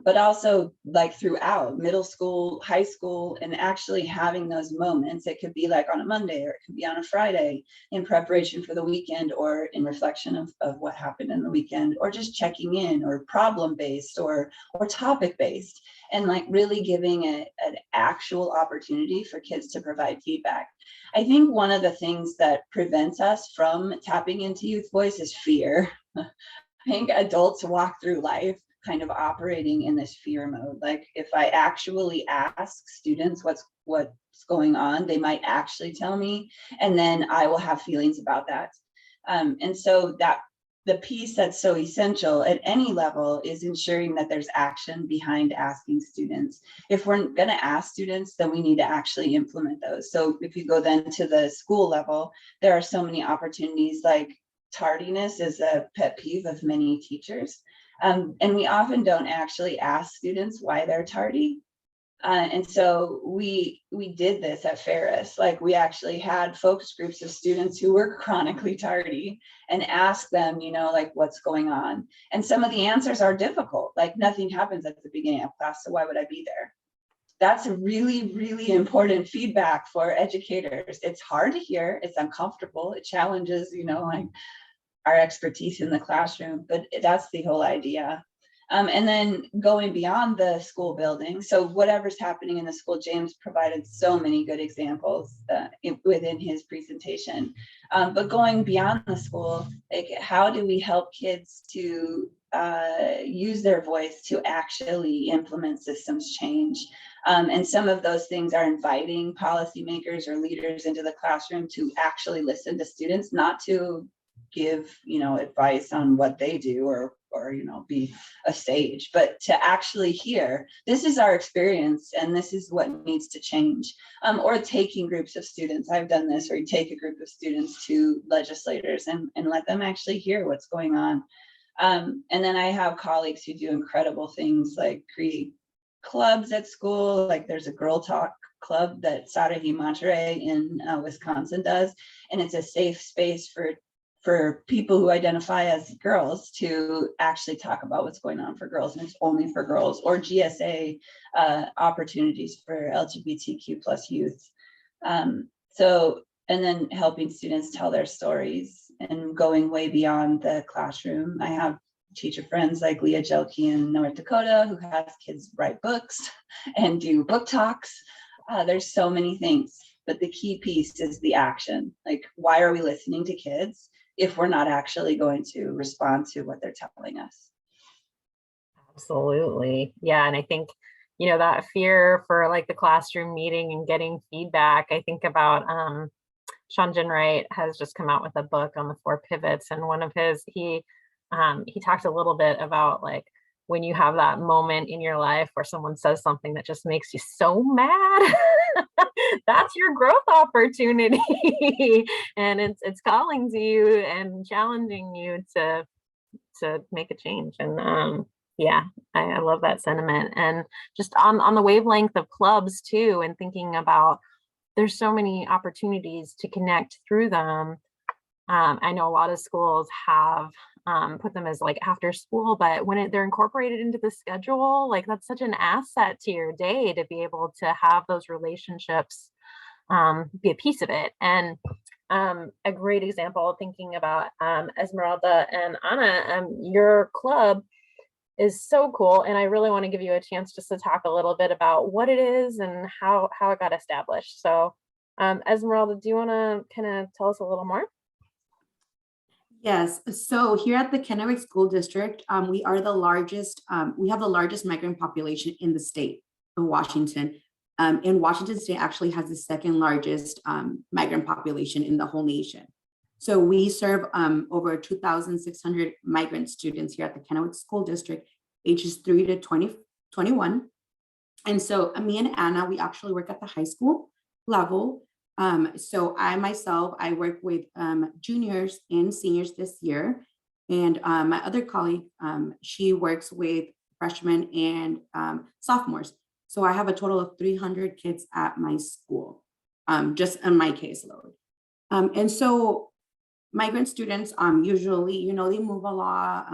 but also like throughout middle school, high school, and actually having those moments. It could be like on a Monday, or it could be on a Friday in preparation for the weekend, or in reflection of what happened in the weekend, or just checking in, or problem-based or topic-based, and like really giving it an actual opportunity for kids to provide feedback. I think one of the things that prevents us from tapping into youth voice is fear. I think adults walk through life kind of operating in this fear mode. Like if I actually ask students what's going on, they might actually tell me, and then I will have feelings about that. And so that the piece that's so essential at any level is ensuring that there's action behind asking students. If we're going to ask students, then we need to actually implement those. So if you go then to the school level, there are so many opportunities. Like tardiness is a pet peeve of many teachers. And we often don't actually ask students why they're tardy. And so we did this at Ferris. Like we actually had focus groups of students who were chronically tardy and asked them, you know, like what's going on. And some of the answers are difficult. Like nothing happens at the beginning of class, so why would I be there? That's a really, really important feedback for educators. It's hard to hear, it's uncomfortable, it challenges, you know, like our expertise in the classroom, but that's the whole idea. And then going beyond the school building, so whatever's happening in the school, James provided so many good examples within his presentation. But going beyond the school, like how do we help kids to use their voice to actually implement systems change? And some of those things are inviting policymakers or leaders into the classroom to actually listen to students, not to give, you know, advice on what they do or or, you know, be a sage, but to actually hear, this is our experience and this is what needs to change. Or taking groups of students. I've done this, where you take a group of students to legislators and let them actually hear what's going on. And then I have colleagues who do incredible things like create clubs at school. Like there's a girl talk club that Sarahi Monterey in Wisconsin does, and it's a safe space for people who identify as girls to actually talk about what's going on for girls, and it's only for girls. Or GSA opportunities for LGBTQ plus youth. So, and then helping students tell their stories and going way beyond the classroom. I have teacher friends like Leah Jelke in North Dakota who has kids write books and do book talks. There's so many things, but the key piece is the action. Like, why are we listening to kids if we're not actually going to respond to what they're telling us? Absolutely. Yeah. And I think, you know, that fear for like the classroom meeting and getting feedback, I think about Sean Wright has just come out with a book on the 4 pivots. And one of his, he talked a little bit about like when you have that moment in your life where someone says something that just makes you so mad, that's your growth opportunity. And it's calling to you and challenging you to make a change. And yeah, I love that sentiment. And just on the wavelength of clubs too, and thinking about there's so many opportunities to connect through them. I know a lot of schools have put them as like after school, but when they're incorporated into the schedule, like that's such an asset to your day to be able to have those relationships be a piece of it. And a great example, thinking about Esmeralda and Anna, your club is so cool. And I really want to give you a chance just to talk a little bit about what it is and how it got established. So Esmeralda, do you want to kind of tell us a little more? Yes, so here at the Kennewick School District, we are the largest, we have the largest migrant population in the state of Washington. And Washington State actually has the second largest migrant population in the whole nation. So we serve over 2,600 migrant students here at the Kennewick School District, ages 3 to 21. And so me and Anna, we actually work at the high school level. So I work with juniors and seniors this year. And my other colleague, she works with freshmen and sophomores. So I have a total of 300 kids at my school, just in my caseload. And so migrant students, usually, you know, they move a lot.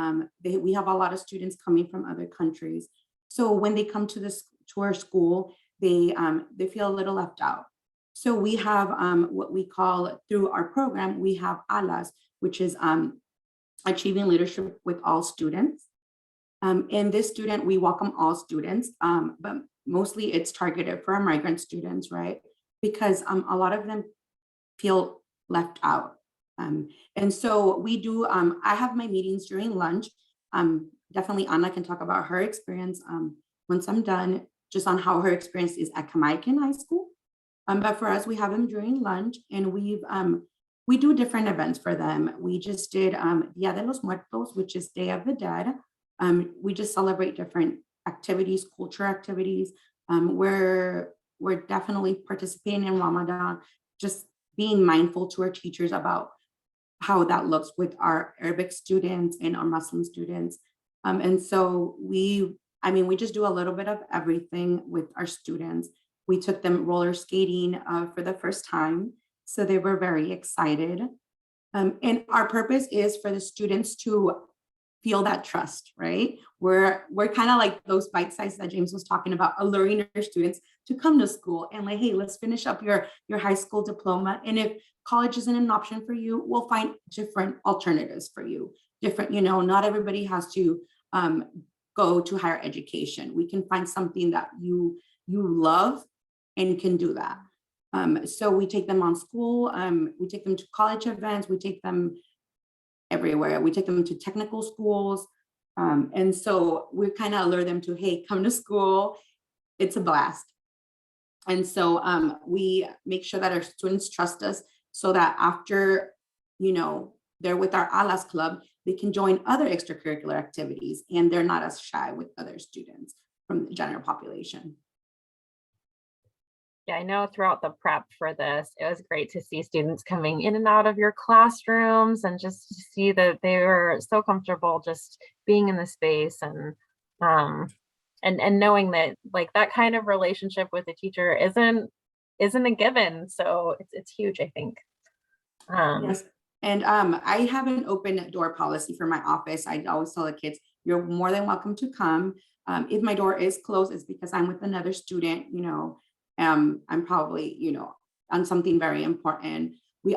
We have a lot of students coming from other countries. So when they come to our school, they feel a little left out. So we have what we call, through our program, we have ALAS, which is Achieving Leadership with All Students. And this student, we welcome all students, but mostly it's targeted for our migrant students, right? Because a lot of them feel left out. And so we do, I have my meetings during lunch. Definitely Anna can talk about her experience once I'm done, just on how her experience is at Kennewick High School. But for us, we have them during lunch, and we do different events for them. We just did Dia de los Muertos, which is Day of the Dead. We just celebrate different activities, culture activities. We're definitely participating in Ramadan, just being mindful to our teachers about how that looks with our Arabic students and our Muslim students. And so we just do a little bit of everything with our students. We took them roller skating for the first time, so they were very excited. And our purpose is for the students to feel that trust, right? We're kind of like those bite sizes that James was talking about, alluring our students to come to school and like, hey, let's finish up your high school diploma. And if college isn't an option for you, we'll find different alternatives for you. Different, you know, not everybody has to go to higher education. We can find something that you love and can do that. So we take them on school, we take them to college events, we take them everywhere. We take them to technical schools. And so we kind of allure them to, hey, come to school. It's a blast. And so we make sure that our students trust us so that after, you know, they're with our ALAS club, they can join other extracurricular activities, and they're not as shy with other students from the general population. Yeah, I know throughout the prep for this, it was great to see students coming in and out of your classrooms and just to see that they were so comfortable just being in the space and knowing that like that kind of relationship with a teacher isn't a given. So it's huge, I think. Yes. And I have an open door policy for my office. I always tell the kids, you're more than welcome to come. If my door is closed, it's because I'm with another student, you know, I'm probably, you know, on something very important. We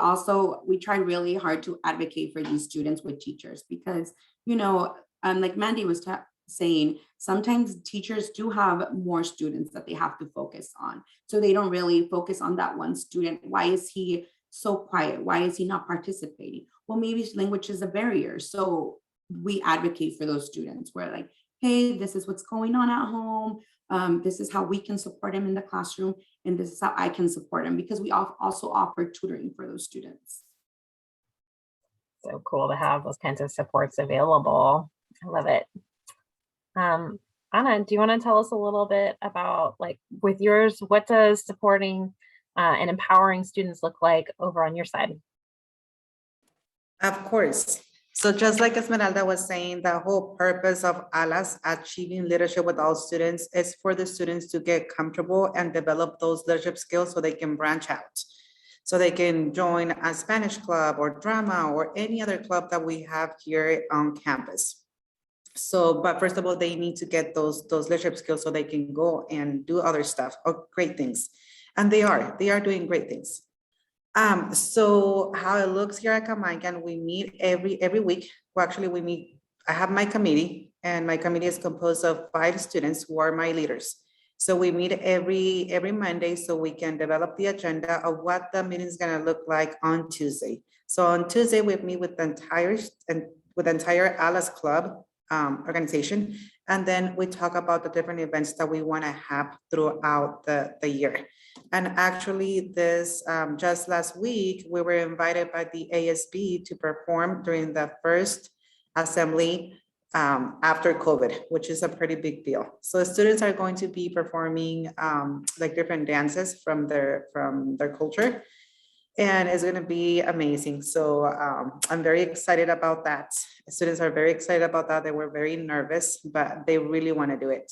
try really hard to advocate for these students with teachers because, you know, like Mandy was saying, sometimes teachers do have more students that they have to focus on. So they don't really focus on that one student. Why is he so quiet? Why is he not participating? Well, maybe language is a barrier. So we advocate for those students. We're like, hey, this is what's going on at home. This is how we can support him in the classroom. And this is how I can support him, because we also offer tutoring for those students. So cool to have those kinds of supports available. I love it. Anna, do you want to tell us a little bit about, like, with yours, what does supporting and empowering students look like over on your side? Of course. So just like Esmeralda was saying, the whole purpose of ALAS, Achieving Leadership with All Students, is for the students to get comfortable and develop those leadership skills so they can branch out. So they can join a Spanish club or drama or any other club that we have here on campus. So, but first of all, they need to get those leadership skills so they can go and do other stuff or great things. And they are doing great things. So how it looks here at Kamaikan, we meet every week. Well, actually we meet, I have my committee, and my committee is composed of 5 students who are my leaders. So we meet every Monday so we can develop the agenda of what the meeting is gonna look like on Tuesday. So on Tuesday, we meet with the entire ALAS Club organization. And then we talk about the different events that we wanna have throughout the year. And actually this, just last week, we were invited by the ASB to perform during the first assembly after COVID, which is a pretty big deal. So students are going to be performing like different dances from their culture, and it's going to be amazing. So I'm very excited about that. Students are very excited about that. They were very nervous, but they really want to do it.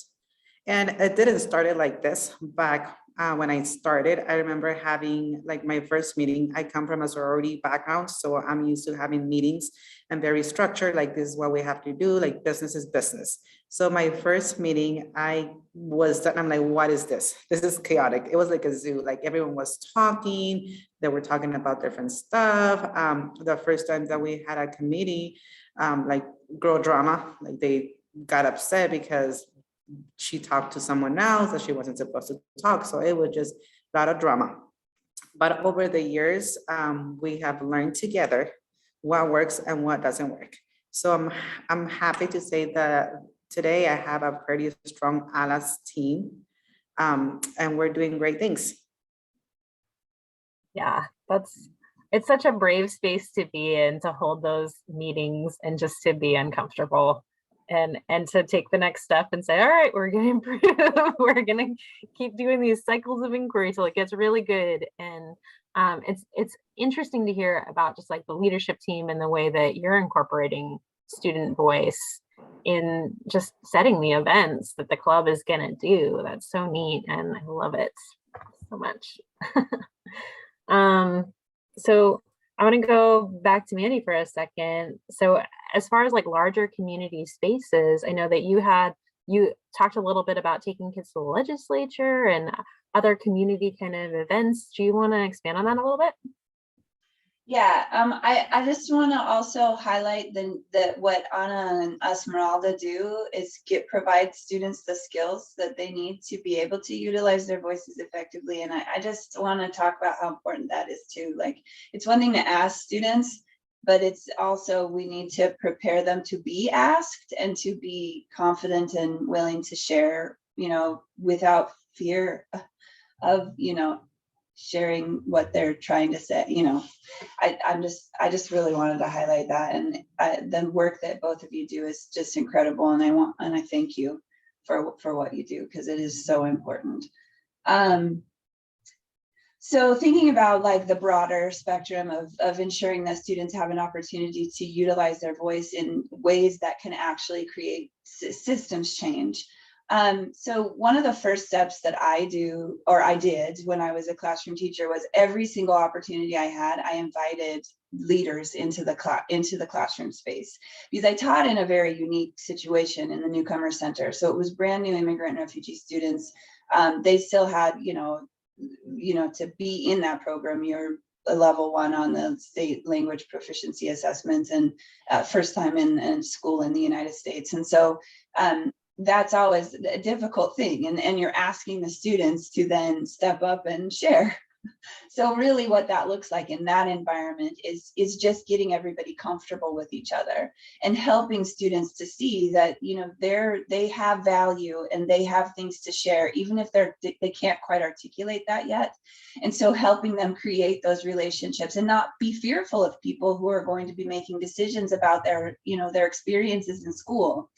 And it didn't start like this back when I started. I remember having like my first meeting. I come from a sorority background, so I'm used to having meetings and very structured, like this is what we have to do, like business is business. So my first meeting, I'm like, what is this? This is chaotic. It was like a zoo, like everyone was talking. They were talking about different stuff. The first time that we had a committee, like girl drama, like they got upset because she talked to someone else that she wasn't supposed to talk. So it was just a lot of drama. But over the years, we have learned together what works and what doesn't work. So I'm happy to say that today I have a pretty strong ALAS team, and we're doing great things. Yeah, it's such a brave space to be in, to hold those meetings and just to be uncomfortable and to take the next step and say, all right, we're going to improve. We're going to keep doing these cycles of inquiry till it gets really good. And it's interesting to hear about just like the leadership team and the way that you're incorporating student voice in just setting the events that the club is going to do. That's so neat. And I love it so much. So I want to go back to Mandy for a second. So as far as like larger community spaces, I know that you talked a little bit about taking kids to the legislature and other community kind of events. Do you want to expand on that a little bit? Yeah, I just want to also highlight that what Anna and Esmeralda do is provide students the skills that they need to be able to utilize their voices effectively. And I just want to talk about how important that is too. Like, it's one thing to ask students, but it's also, we need to prepare them to be asked and to be confident and willing to share, you know, without fear of, you know, sharing what they're trying to say. You know, I just really wanted to highlight that, and the work that both of you do is just incredible, and I thank you for what you do, because it is so important. So thinking about like the broader spectrum of ensuring that students have an opportunity to utilize their voice in ways that can actually create systems change. So one of the first steps that I did when I was a classroom teacher was every single opportunity I had, I invited leaders into the classroom space, because I taught in a very unique situation in the Newcomer Center. So it was brand new immigrant and refugee students. They still had, to be in that program, you're a level 1 on the state language proficiency assessments, and first time in school in the United States. And so that's always a difficult thing. And you're asking the students to then step up and share. So really what that looks like in that environment is just getting everybody comfortable with each other and helping students to see that, they have value and they have things to share, even if they can't quite articulate that yet. And so helping them create those relationships and not be fearful of people who are going to be making decisions about their experiences in school.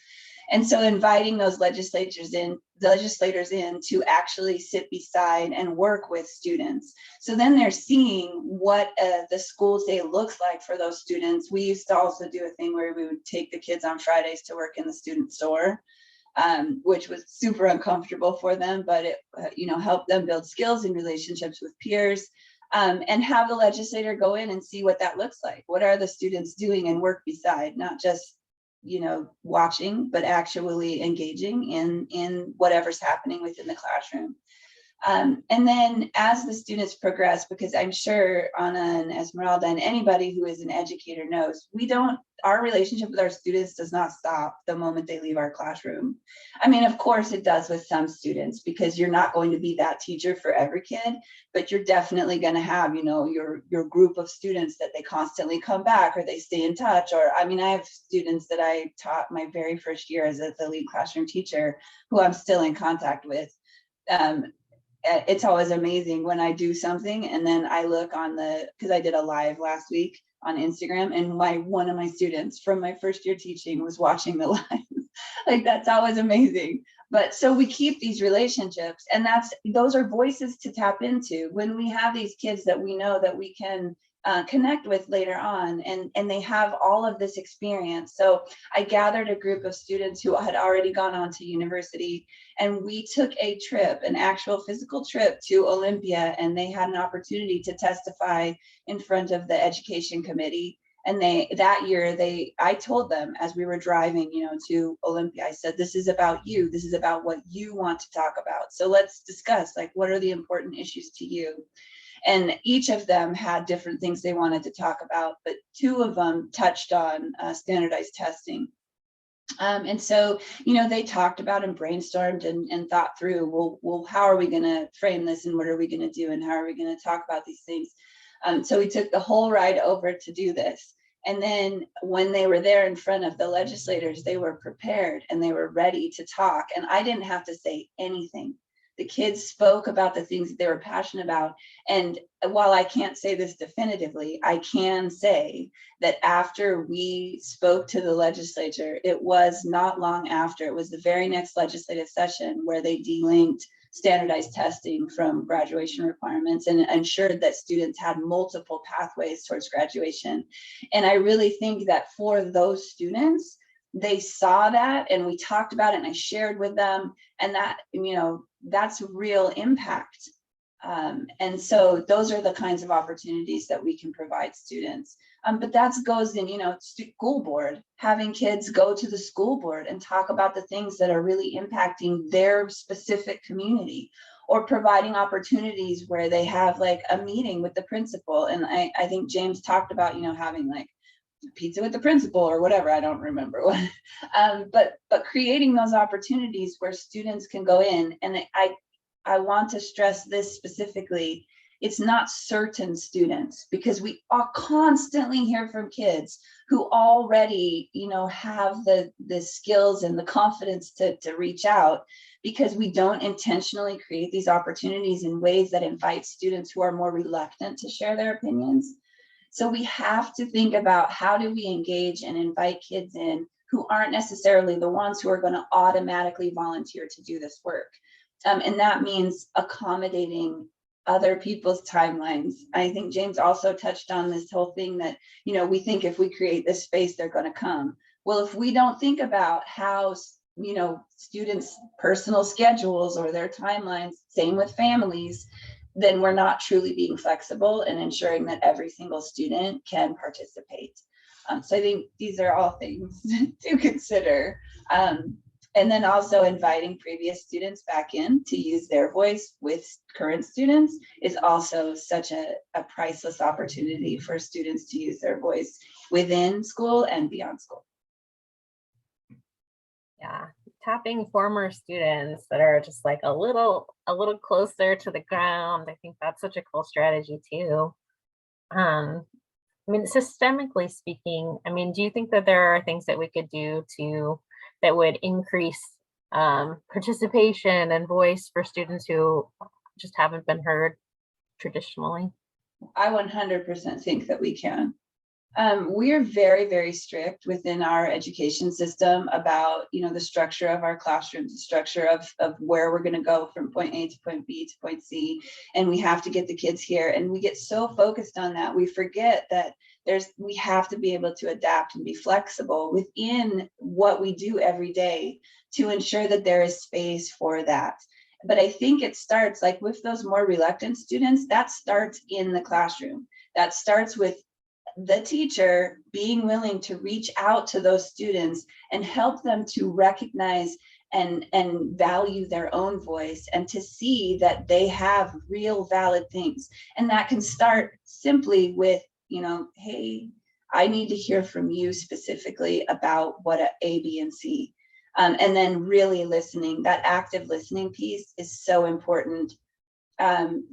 And so inviting those legislators in to actually sit beside and work with students. So then they're seeing what the school's day looks like for those students. We used to also do a thing where we would take the kids on Fridays to work in the student store, which was super uncomfortable for them, but it helped them build skills and relationships with peers. And have the legislator go in and see what that looks like. What are the students doing and work beside, not just watching, but actually engaging in whatever's happening within the classroom. And then as the students progress, because I'm sure Anna and Esmeralda and anybody who is an educator knows, our relationship with our students does not stop the moment they leave our classroom. I mean, of course it does with some students, because you're not going to be that teacher for every kid, but you're definitely going to have, your group of students that they constantly come back, or they stay in touch. Or, I mean, I have students that I taught my very first year as the lead classroom teacher who I'm still in contact with. It's always amazing when I do something and then I look because I did a live last week on Instagram, and one of my students from my first year teaching was watching the live. Like, that's always amazing. But so we keep these relationships, and those are voices to tap into when we have these kids that we know that we can connect with later on, and they have all of this experience. So I gathered a group of students who had already gone on to university, and we took an actual physical trip to Olympia, and they had an opportunity to testify in front of the education committee. And that year I told them as we were driving, to Olympia, I said, this is about you. This is about what you want to talk about. So let's discuss, like, what are the important issues to you? And each of them had different things they wanted to talk about, but 2 of them touched on standardized testing. And so, they talked about and brainstormed and thought through, well, how are we going to frame this, and what are we going to do, and how are we going to talk about these things? So we took the whole ride over to do this. And then when they were there in front of the legislators, they were prepared and they were ready to talk. And I didn't have to say anything. The kids spoke about the things that they were passionate about. And while I can't say this definitively, I can say that after we spoke to the legislature, it was not long after, it was the very next legislative session where they delinked standardized testing from graduation requirements and ensured that students had multiple pathways towards graduation. And I really think that for those students, they saw that, and we talked about it, and I shared with them, and that, that's real impact. And so those are the kinds of opportunities that we can provide students. But that goes in, school board, having kids go to the school board and talk about the things that are really impacting their specific community, or providing opportunities where they have like a meeting with the principal. And I think James talked about, having like pizza with the principal or whatever, I don't remember what, but creating those opportunities where students can go in. And I want to stress this specifically. It's not certain students, because we are constantly hear from kids who already, have the skills and the confidence to reach out, because we don't intentionally create these opportunities in ways that invite students who are more reluctant to share their opinions. So we have to think about, how do we engage and invite kids in who aren't necessarily the ones who are going to automatically volunteer to do this work. And that means accommodating other people's timelines. I think James also touched on this whole thing that, we think if we create this space, they're going to come. Well, if we don't think about how, students' personal schedules or their timelines, same with families, then we're not truly being flexible and ensuring that every single student can participate. So I think these are all things to consider. And then also inviting previous students back in to use their voice with current students is also such a priceless opportunity for students to use their voice within school and beyond school. Yeah, tapping former students that are just like a little closer to the ground. I think that's such a cool strategy too. Systemically speaking, do you think that there are things that we could do that would increase participation and voice for students who just haven't been heard traditionally? I 100% think that we can. We're very, very strict within our education system about, the structure of our classrooms, the structure of where we're going to go from point A to point B to point C. And we have to get the kids here. And we get so focused on that, we forget that we have to be able to adapt and be flexible within what we do every day to ensure that there is space for that. But I think it starts, like with those more reluctant students, that starts in the classroom. That starts with the teacher being willing to reach out to those students and help them to recognize and value their own voice, and to see that they have real valid things. And that can start simply with, hey, I need to hear from you specifically about what A, B, and C. And then really listening. That active listening piece is so important.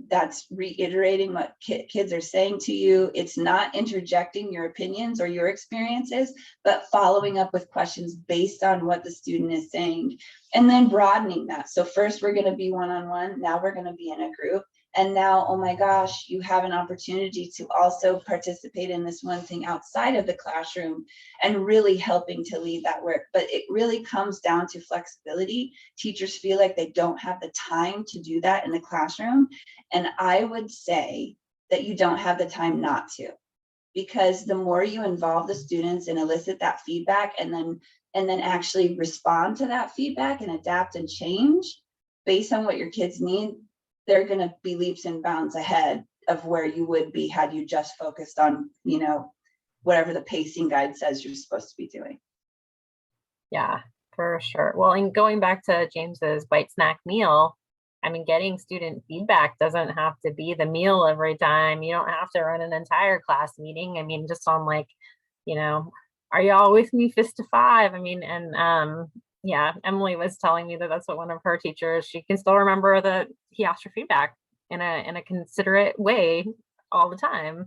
That's reiterating what kids are saying to you. It's not interjecting your opinions or your experiences, but following up with questions based on what the student is saying, and then broadening that. So first we're going to be one-on-one. Now we're going to be in a group. And now, oh my gosh, you have an opportunity to also participate in this one thing outside of the classroom, and really helping to lead that work. But it really comes down to flexibility. Teachers feel like they don't have the time to do that in the classroom. And I would say that you don't have the time not to, because the more you involve the students and elicit that feedback, and then actually respond to that feedback and adapt and change based on what your kids need, they're going to be leaps and bounds ahead of where you would be had you just focused on, whatever the pacing guide says you're supposed to be doing. Yeah, for sure. Well, and going back to James's bite snack meal, getting student feedback doesn't have to be the meal every time. You don't have to run an entire class meeting. Just on are y'all with me? Fist to 5. Yeah, Emily was telling me that that's what one of her teachers, she can still remember that he asked for feedback in a considerate way all the time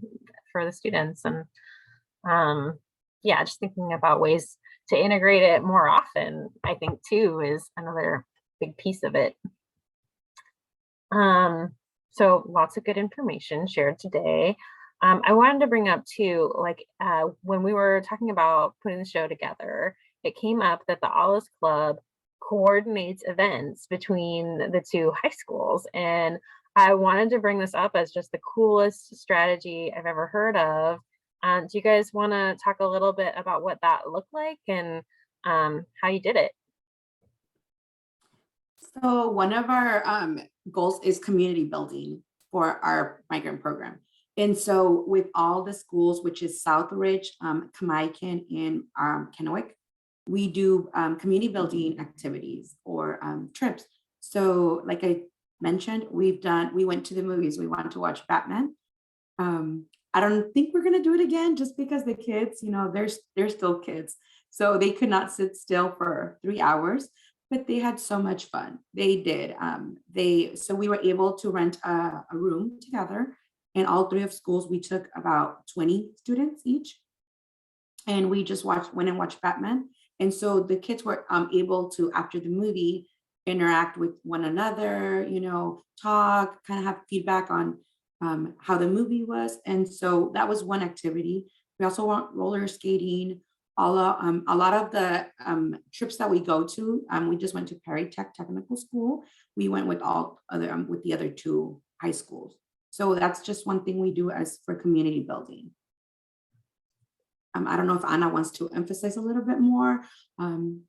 for the students. And yeah, just thinking about ways to integrate it more often, I think too, is another big piece of it. So lots of good information shared today. I wanted to bring up too, when we were talking about putting the show together, it came up that the Alice Club coordinates events between the two high schools. And I wanted to bring this up as just the coolest strategy I've ever heard of. Do you guys want to talk a little bit about what that looked like and how you did it? So one of our goals is community building for our migrant program. And so with all the schools, which is Southridge, Kamaikan, and Kennewick, we do community building activities or trips. So like I mentioned, we went to the movies. We wanted to watch Batman. I don't think we're gonna do it again, just because the kids, they're still kids. So they could not sit still for 3 hours. but they had so much fun. They did. So we were able to rent a room together. In all three of schools, we took about 20 students each. And we just went and watched Batman. And so the kids were able to, after the movie, interact with one another, talk, kind of have feedback on how the movie was. And so that was one activity. We also went roller skating. A lot of the trips that we go to, we just went to Perry Technical School. We went with with the other two high schools. So that's just one thing we do as for community building. I don't know if Anna wants to emphasize a little bit more on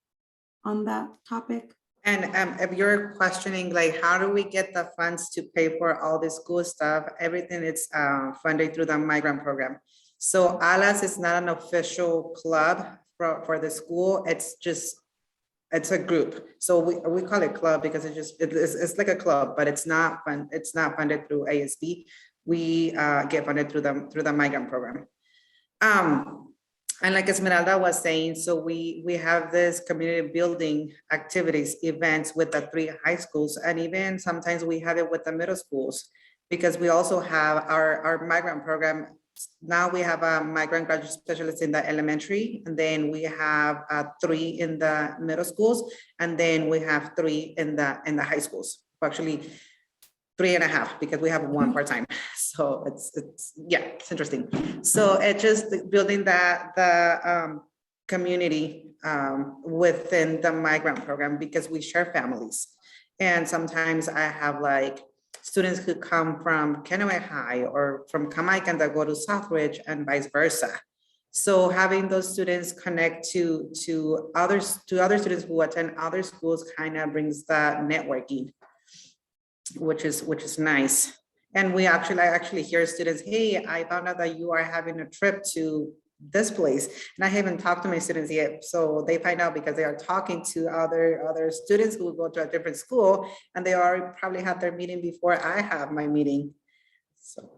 that topic. And if you're questioning, like, how do we get the funds to pay for all this cool stuff? Everything is funded through the Migrant program. So ALAS is not an official club for the school. It's a group. So we call it club because it's like a club, but it's not funded through ASB. We get funded through the Migrant program. And like Esmeralda was saying, so we have this community building activities, events with the three high schools, and even sometimes we have it with the middle schools, because we also have our Migrant program. Now we have a Migrant graduate specialist in the elementary, and then we have 3 in the middle schools, and then we have 3 in the high schools. Actually, 3.5, because we have 1 part-time. So it's interesting. So it's just building the community within the Migrant program, because we share families. And sometimes I have like students who come from Kennewick High or from Jamaica that go to Southridge and vice versa. So having those students connect to other students who attend other schools kind of brings that networking, which is nice. And I actually hear students, hey, I found out that you are having a trip to this place. And I haven't talked to my students yet. So they find out because they are talking to other students who go to a different school, and they already probably have their meeting before I have my meeting. So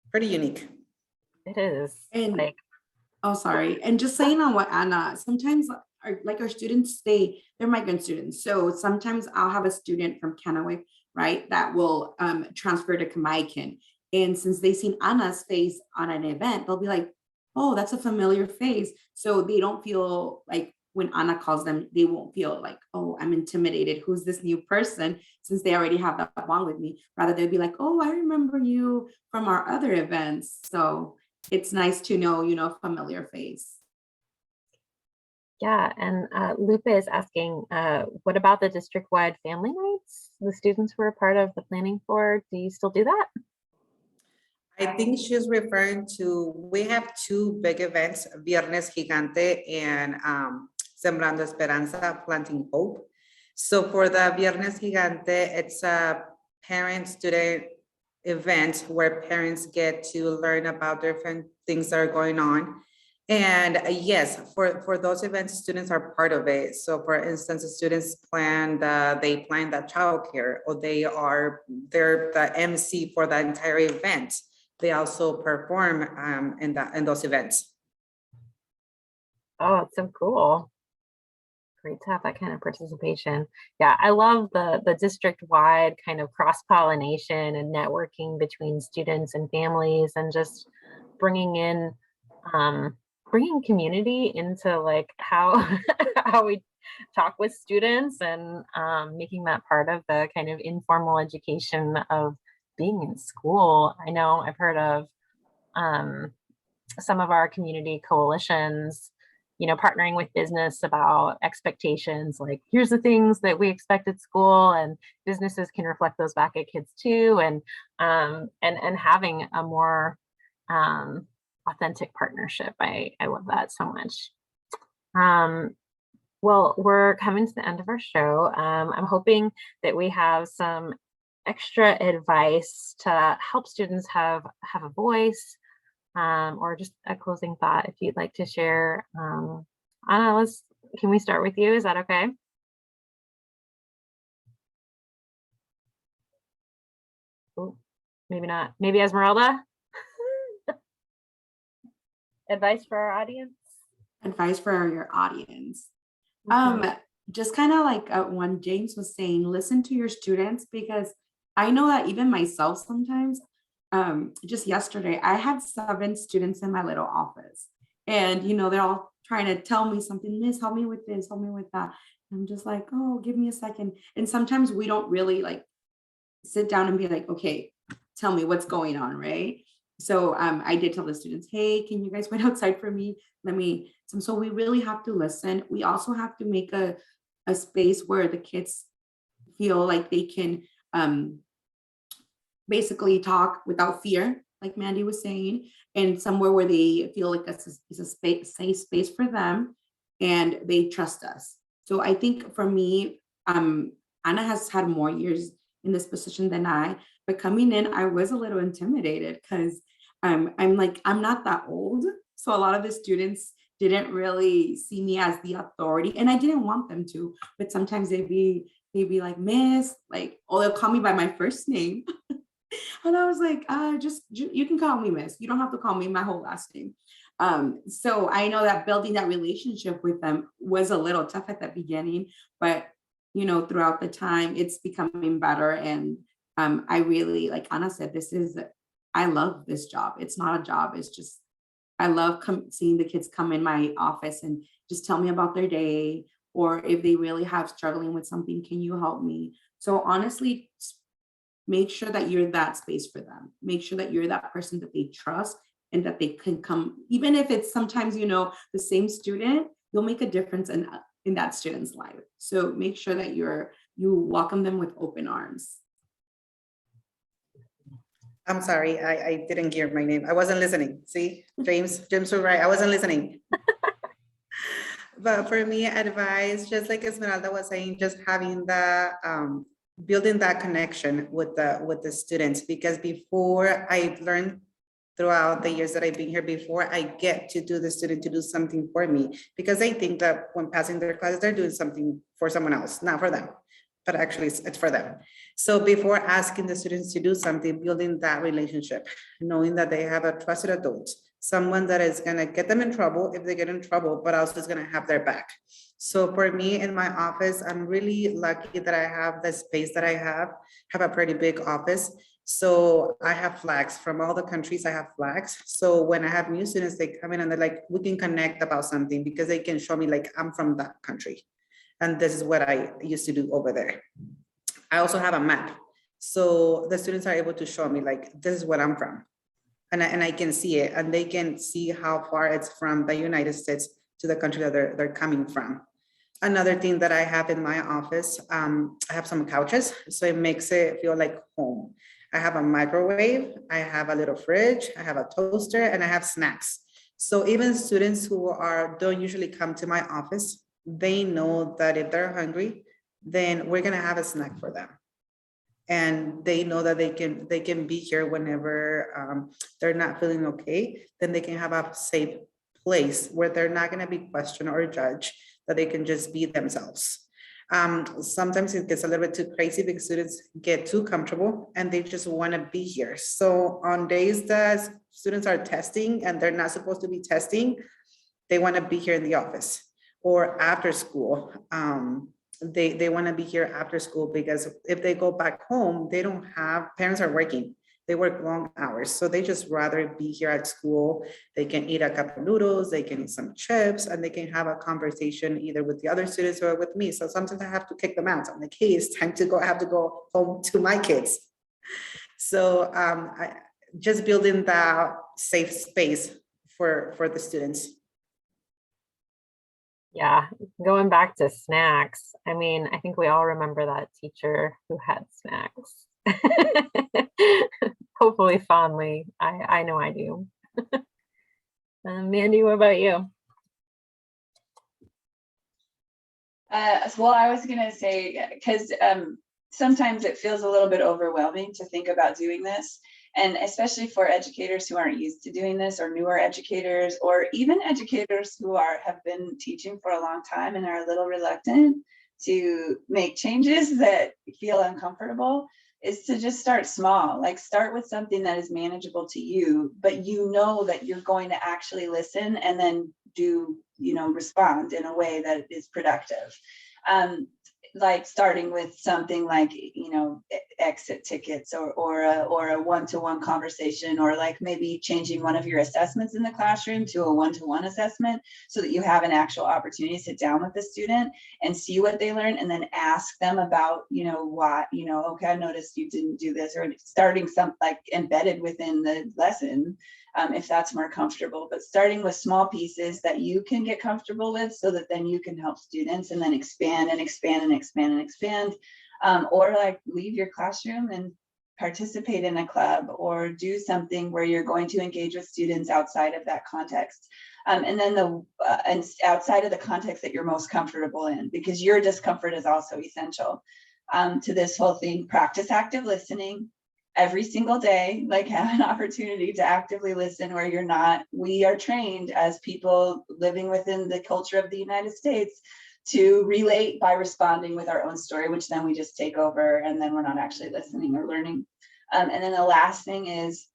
pretty unique. It is. And sorry. And just saying on what Anna, sometimes our students, they're migrant students. So sometimes I'll have a student from Kennewick, right, that will transfer to Jamaican. And since they've seen Anna's face on an event, they'll be like, oh, that's a familiar face. So they don't feel like when Anna calls them, they won't feel like, oh, I'm intimidated. Who's this new person? Since they already have that bond with me. Rather, they'll be like, oh, I remember you from our other events. So it's nice to know, familiar face. Yeah, and Lupe is asking, what about the district-wide family nights? The students were a part of the planning for. Do you still do that? I think she's referring to, we have 2 big events, Viernes Gigante and Sembrando Esperanza, Planting Hope. So for the Viernes Gigante, it's a parent-student event where parents get to learn about different things that are going on. And yes, for those events, students are part of it. So for instance, the students plan the childcare, or they're the MC for the entire event. They also perform in those events. Oh, it's so cool. Great to have that kind of participation. Yeah, I love the district-wide kind of cross-pollination and networking between students and families, and just bringing community into like how how we talk with students, and making that part of the kind of informal education of being in school. I know I've heard of some of our community coalitions, partnering with business about expectations, like here's the things that we expect at school, and businesses can reflect those back at kids too, and having a more authentic partnership. I love that so much. Well, we're coming to the end of our show. I'm hoping that we have some extra advice to help students have a voice, or just a closing thought if you'd like to share. Anna, can we start with you? Is that okay? Ooh, maybe not. Maybe Esmeralda? Advice for our audience? Advice for your audience. just kind of like when James was saying, listen to your students, because I know that even myself sometimes, just yesterday, I had 7 students in my little office, and they're all trying to tell me something, Miss, help me with this, help me with that. I'm just like, oh, give me a second. And sometimes we don't really like sit down and be like, okay, tell me what's going on, right? So I did tell the students, hey, can you guys wait outside for me? So we really have to listen. We also have to make a space where the kids feel like they can basically talk without fear, like Mandy was saying, and somewhere where they feel like it's a safe space for them and they trust us. So I think for me, Anna has had more years in this position than I, but coming in, I was a little intimidated because I'm like, I'm not that old. So a lot of the students didn't really see me as the authority, and I didn't want them to, but sometimes they'd be like, Miss, like, or they'll call me by my first name. And I was like, you can call me Miss. You don't have to call me my whole last name. So I know that building that relationship with them was a little tough at the beginning, but throughout the time, it's becoming better. And I really, like Anna said, I love this job. It's not a job. It's just, I love seeing the kids come in my office and just tell me about their day, or if they really have struggling with something, can you help me? So honestly, make sure that you're that space for them. Make sure that you're that person that they trust and that they can come, even if it's sometimes, the same student, you'll make a difference in that student's life. So make sure that you welcome them with open arms. I'm sorry, I didn't hear my name. I wasn't listening. See, James was right. I wasn't listening. But for me, advice, just like Esmeralda was saying, just having the building that connection with the students, because before I learned throughout the years that I've been here, before I get to do the student to do something for me, because they think that when passing their classes, they're doing something for someone else, not for them, but actually it's for them. So before asking the students to do something, building that relationship, knowing that they have a trusted adult, someone that is going to get them in trouble if they get in trouble, but also is going to have their back. So for me in my office, I'm really lucky that I have the space that I have a pretty big office. So I have flags from all the countries. I have flags. So when I have new students, they come in and they're like, we can connect about something, because they can show me like, I'm from that country. And this is what I used to do over there. I also have a map. So the students are able to show me like, this is where I'm from. And I can see it, and they can see how far it's from the United States to the country that they're coming from. Another thing that I have in my office, I have some couches, so it makes it feel like home. I have a microwave, I have a little fridge, I have a toaster, and I have snacks. So even students who don't usually come to my office, they know that if they're hungry, then we're gonna have a snack for them. And they know that they can be here whenever they're not feeling okay, then they can have a safe place where they're not gonna be questioned or judged, that they can just be themselves. Sometimes it gets a little bit too crazy because students get too comfortable and they just want to be here. So on days that students are testing and they're not supposed to be testing, they want to be here in the office, or after school. They want to be here after school, because if they go back home, they don't have, parents are working. They work long hours, so they just rather be here at school. They can eat a cup of noodles, they can eat some chips, and they can have a conversation either with the other students or with me. So sometimes I have to kick them out. I'm like, hey, it's time to go. I have to go home to my kids. So just building that safe space for the students. Yeah, going back to snacks, I mean, I think we all remember that teacher who had snacks. Hopefully fondly. I know I do. Mandy, what about you? Well, I was gonna say, because sometimes it feels a little bit overwhelming to think about doing this, and especially for educators who aren't used to doing this, or newer educators, or even educators who have been teaching for a long time and are a little reluctant to make changes that feel uncomfortable, is to just start small. Like, start with something that is manageable to you, but you know that you're going to actually listen and then respond in a way that is productive. Like starting with something like, you know, exit tickets or a one-to-one conversation, or like maybe changing one of your assessments in the classroom to a one-to-one assessment, so that you have an actual opportunity to sit down with the student and see what they learn, and then ask them about, you know, why, you know, okay, I noticed you didn't do this, or starting some like embedded within the lesson, if that's more comfortable, but starting with small pieces that you can get comfortable with, so that then you can help students and then expand and expand and expand and expand, or like leave your classroom and participate in a club, or do something where you're going to engage with students outside of that context. And then and outside of the context that you're most comfortable in, because your discomfort is also essential to this whole thing. Practice active listening every single day, like have an opportunity to actively listen where you're not. We are trained as people living within the culture of the United States to relate by responding with our own story, which then we just take over, and then we're not actually listening or learning. And then the last thing is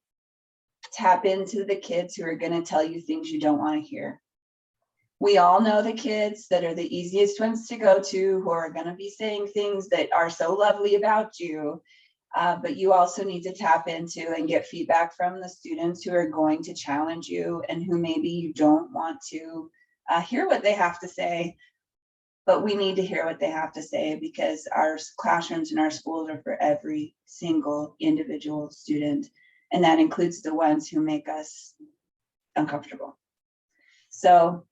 tap into the kids who are going to tell you things you don't want to hear. We all know the kids that are the easiest ones to go to, who are going to be saying things that are so lovely about you. But you also need to tap into and get feedback from the students who are going to challenge you, and who maybe you don't want to hear what they have to say, but we need to hear what they have to say, because our classrooms and our schools are for every single individual student, and that includes the ones who make us uncomfortable. So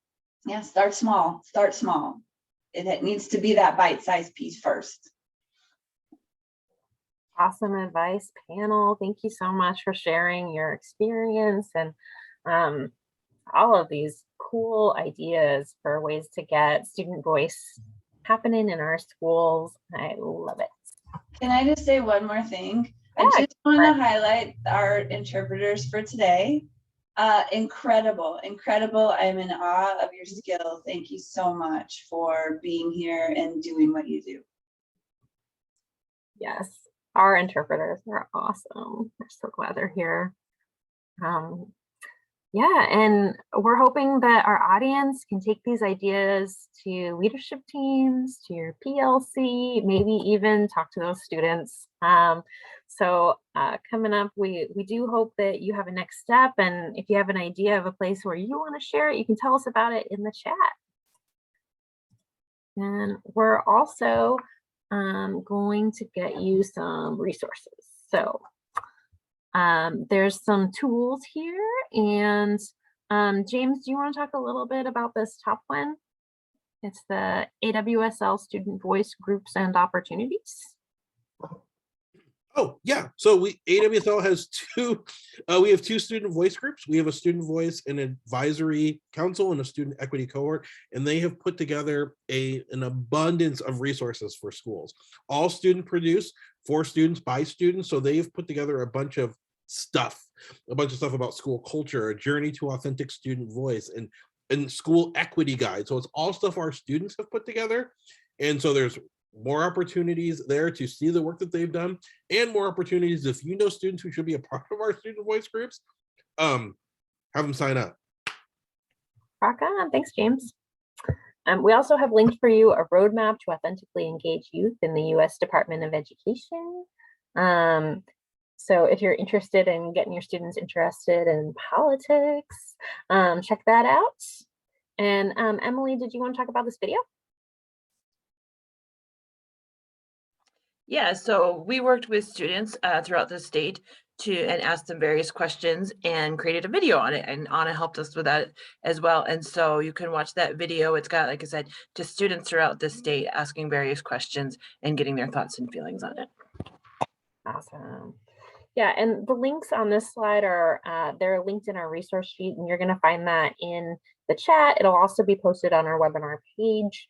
yeah, start small, start small. It needs to be that bite-sized piece first. Awesome advice, panel. Thank you so much for sharing your experience and all of these cool ideas for ways to get student voice happening in our schools. I love it. Can I just say one more thing? Yeah, I just want to highlight our interpreters for today. Incredible, incredible. I'm in awe of your skill. Thank you so much for being here and doing what you do. Yes, our interpreters are awesome. We're so glad they're here. Yeah, and we're hoping that our audience can take these ideas to leadership teams, to your PLC, maybe even talk to those students. So coming up, we do hope that you have a next step, and if you have an idea of a place where you want to share it, you can tell us about it in the chat. And we're also going to get you some resources. So there's some tools here, and James, do you want to talk a little bit about this top one? It's the AWSL Student Voice Groups and Opportunities. Oh yeah, so AWSL has we have two student voice groups. We have a student voice and advisory council and a student equity cohort, and they have put together an abundance of resources for schools, all student produced, for students, by students. So they've put together a bunch of stuff about school culture, a journey to authentic student voice, and school equity guide. So it's all stuff our students have put together, and so there's more opportunities there to see the work that they've done, and more opportunities if you know students who should be a part of our student voice groups, have them sign up. Rock on. Thanks, James. We also have linked for you a roadmap to authentically engage youth in the U.S. Department of Education. So if you're interested in getting your students interested in politics, check that out. And Emily, did you want to talk about this video? Yeah, so we worked with students throughout the state and asked them various questions and created a video on it, and Anna helped us with that as well. And so you can watch that video. It's got, like I said, just students throughout the state asking various questions and getting their thoughts and feelings on it. Awesome. Yeah, and the links on this slide are they're linked in our resource sheet, and you're going to find that in the chat. It'll also be posted on our webinar page.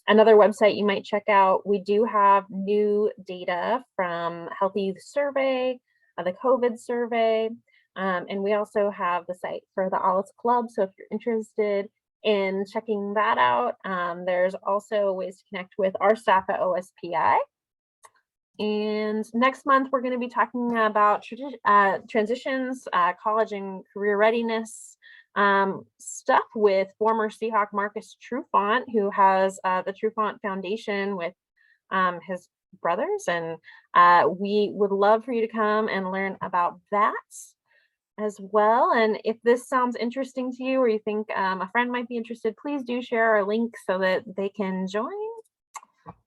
Another website you might check out, we do have new data from Healthy Youth Survey, the COVID survey, and we also have the site for the Alice Club. So if you're interested in checking that out, there's also ways to connect with our staff at OSPI. And next month, we're going to be talking about transitions, college and career readiness. stuff with former Seahawk Marcus Trufant, who has the Trufant Foundation with his brothers, and we would love for you to come and learn about that as well. And if this sounds interesting to you, or you think a friend might be interested, please do share our link so that they can join.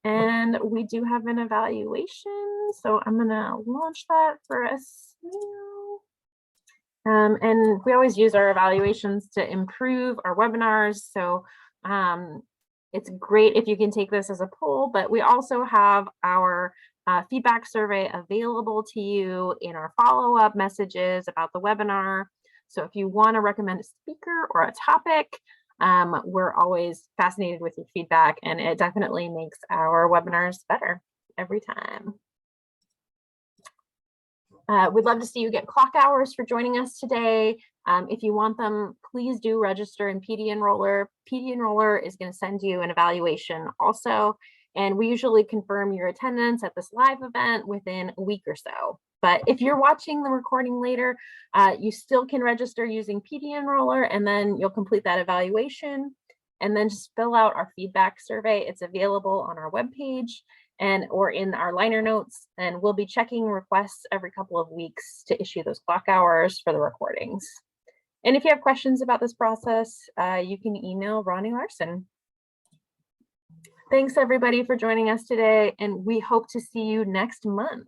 And we do have an evaluation, so I'm gonna launch that for us now. And we always use our evaluations to improve our webinars, so it's great if you can take this as a poll, but we also have our feedback survey available to you in our follow-up messages about the webinar. So if you want to recommend a speaker or a topic, we're always fascinated with your feedback, and it definitely makes our webinars better every time. We'd love to see you get clock hours for joining us today. If you want them, please do register in PD Enroller. PD Enroller is going to send you an evaluation also, and we usually confirm your attendance at this live event within a week or so. But if you're watching the recording later, you still can register using PD Enroller, and then you'll complete that evaluation and then just fill out our feedback survey. It's available on our webpage or in our liner notes, and we'll be checking requests every couple of weeks to issue those clock hours for the recordings. And if you have questions about this process, you can email Ronnie Larson. Thanks everybody for joining us today, and we hope to see you next month.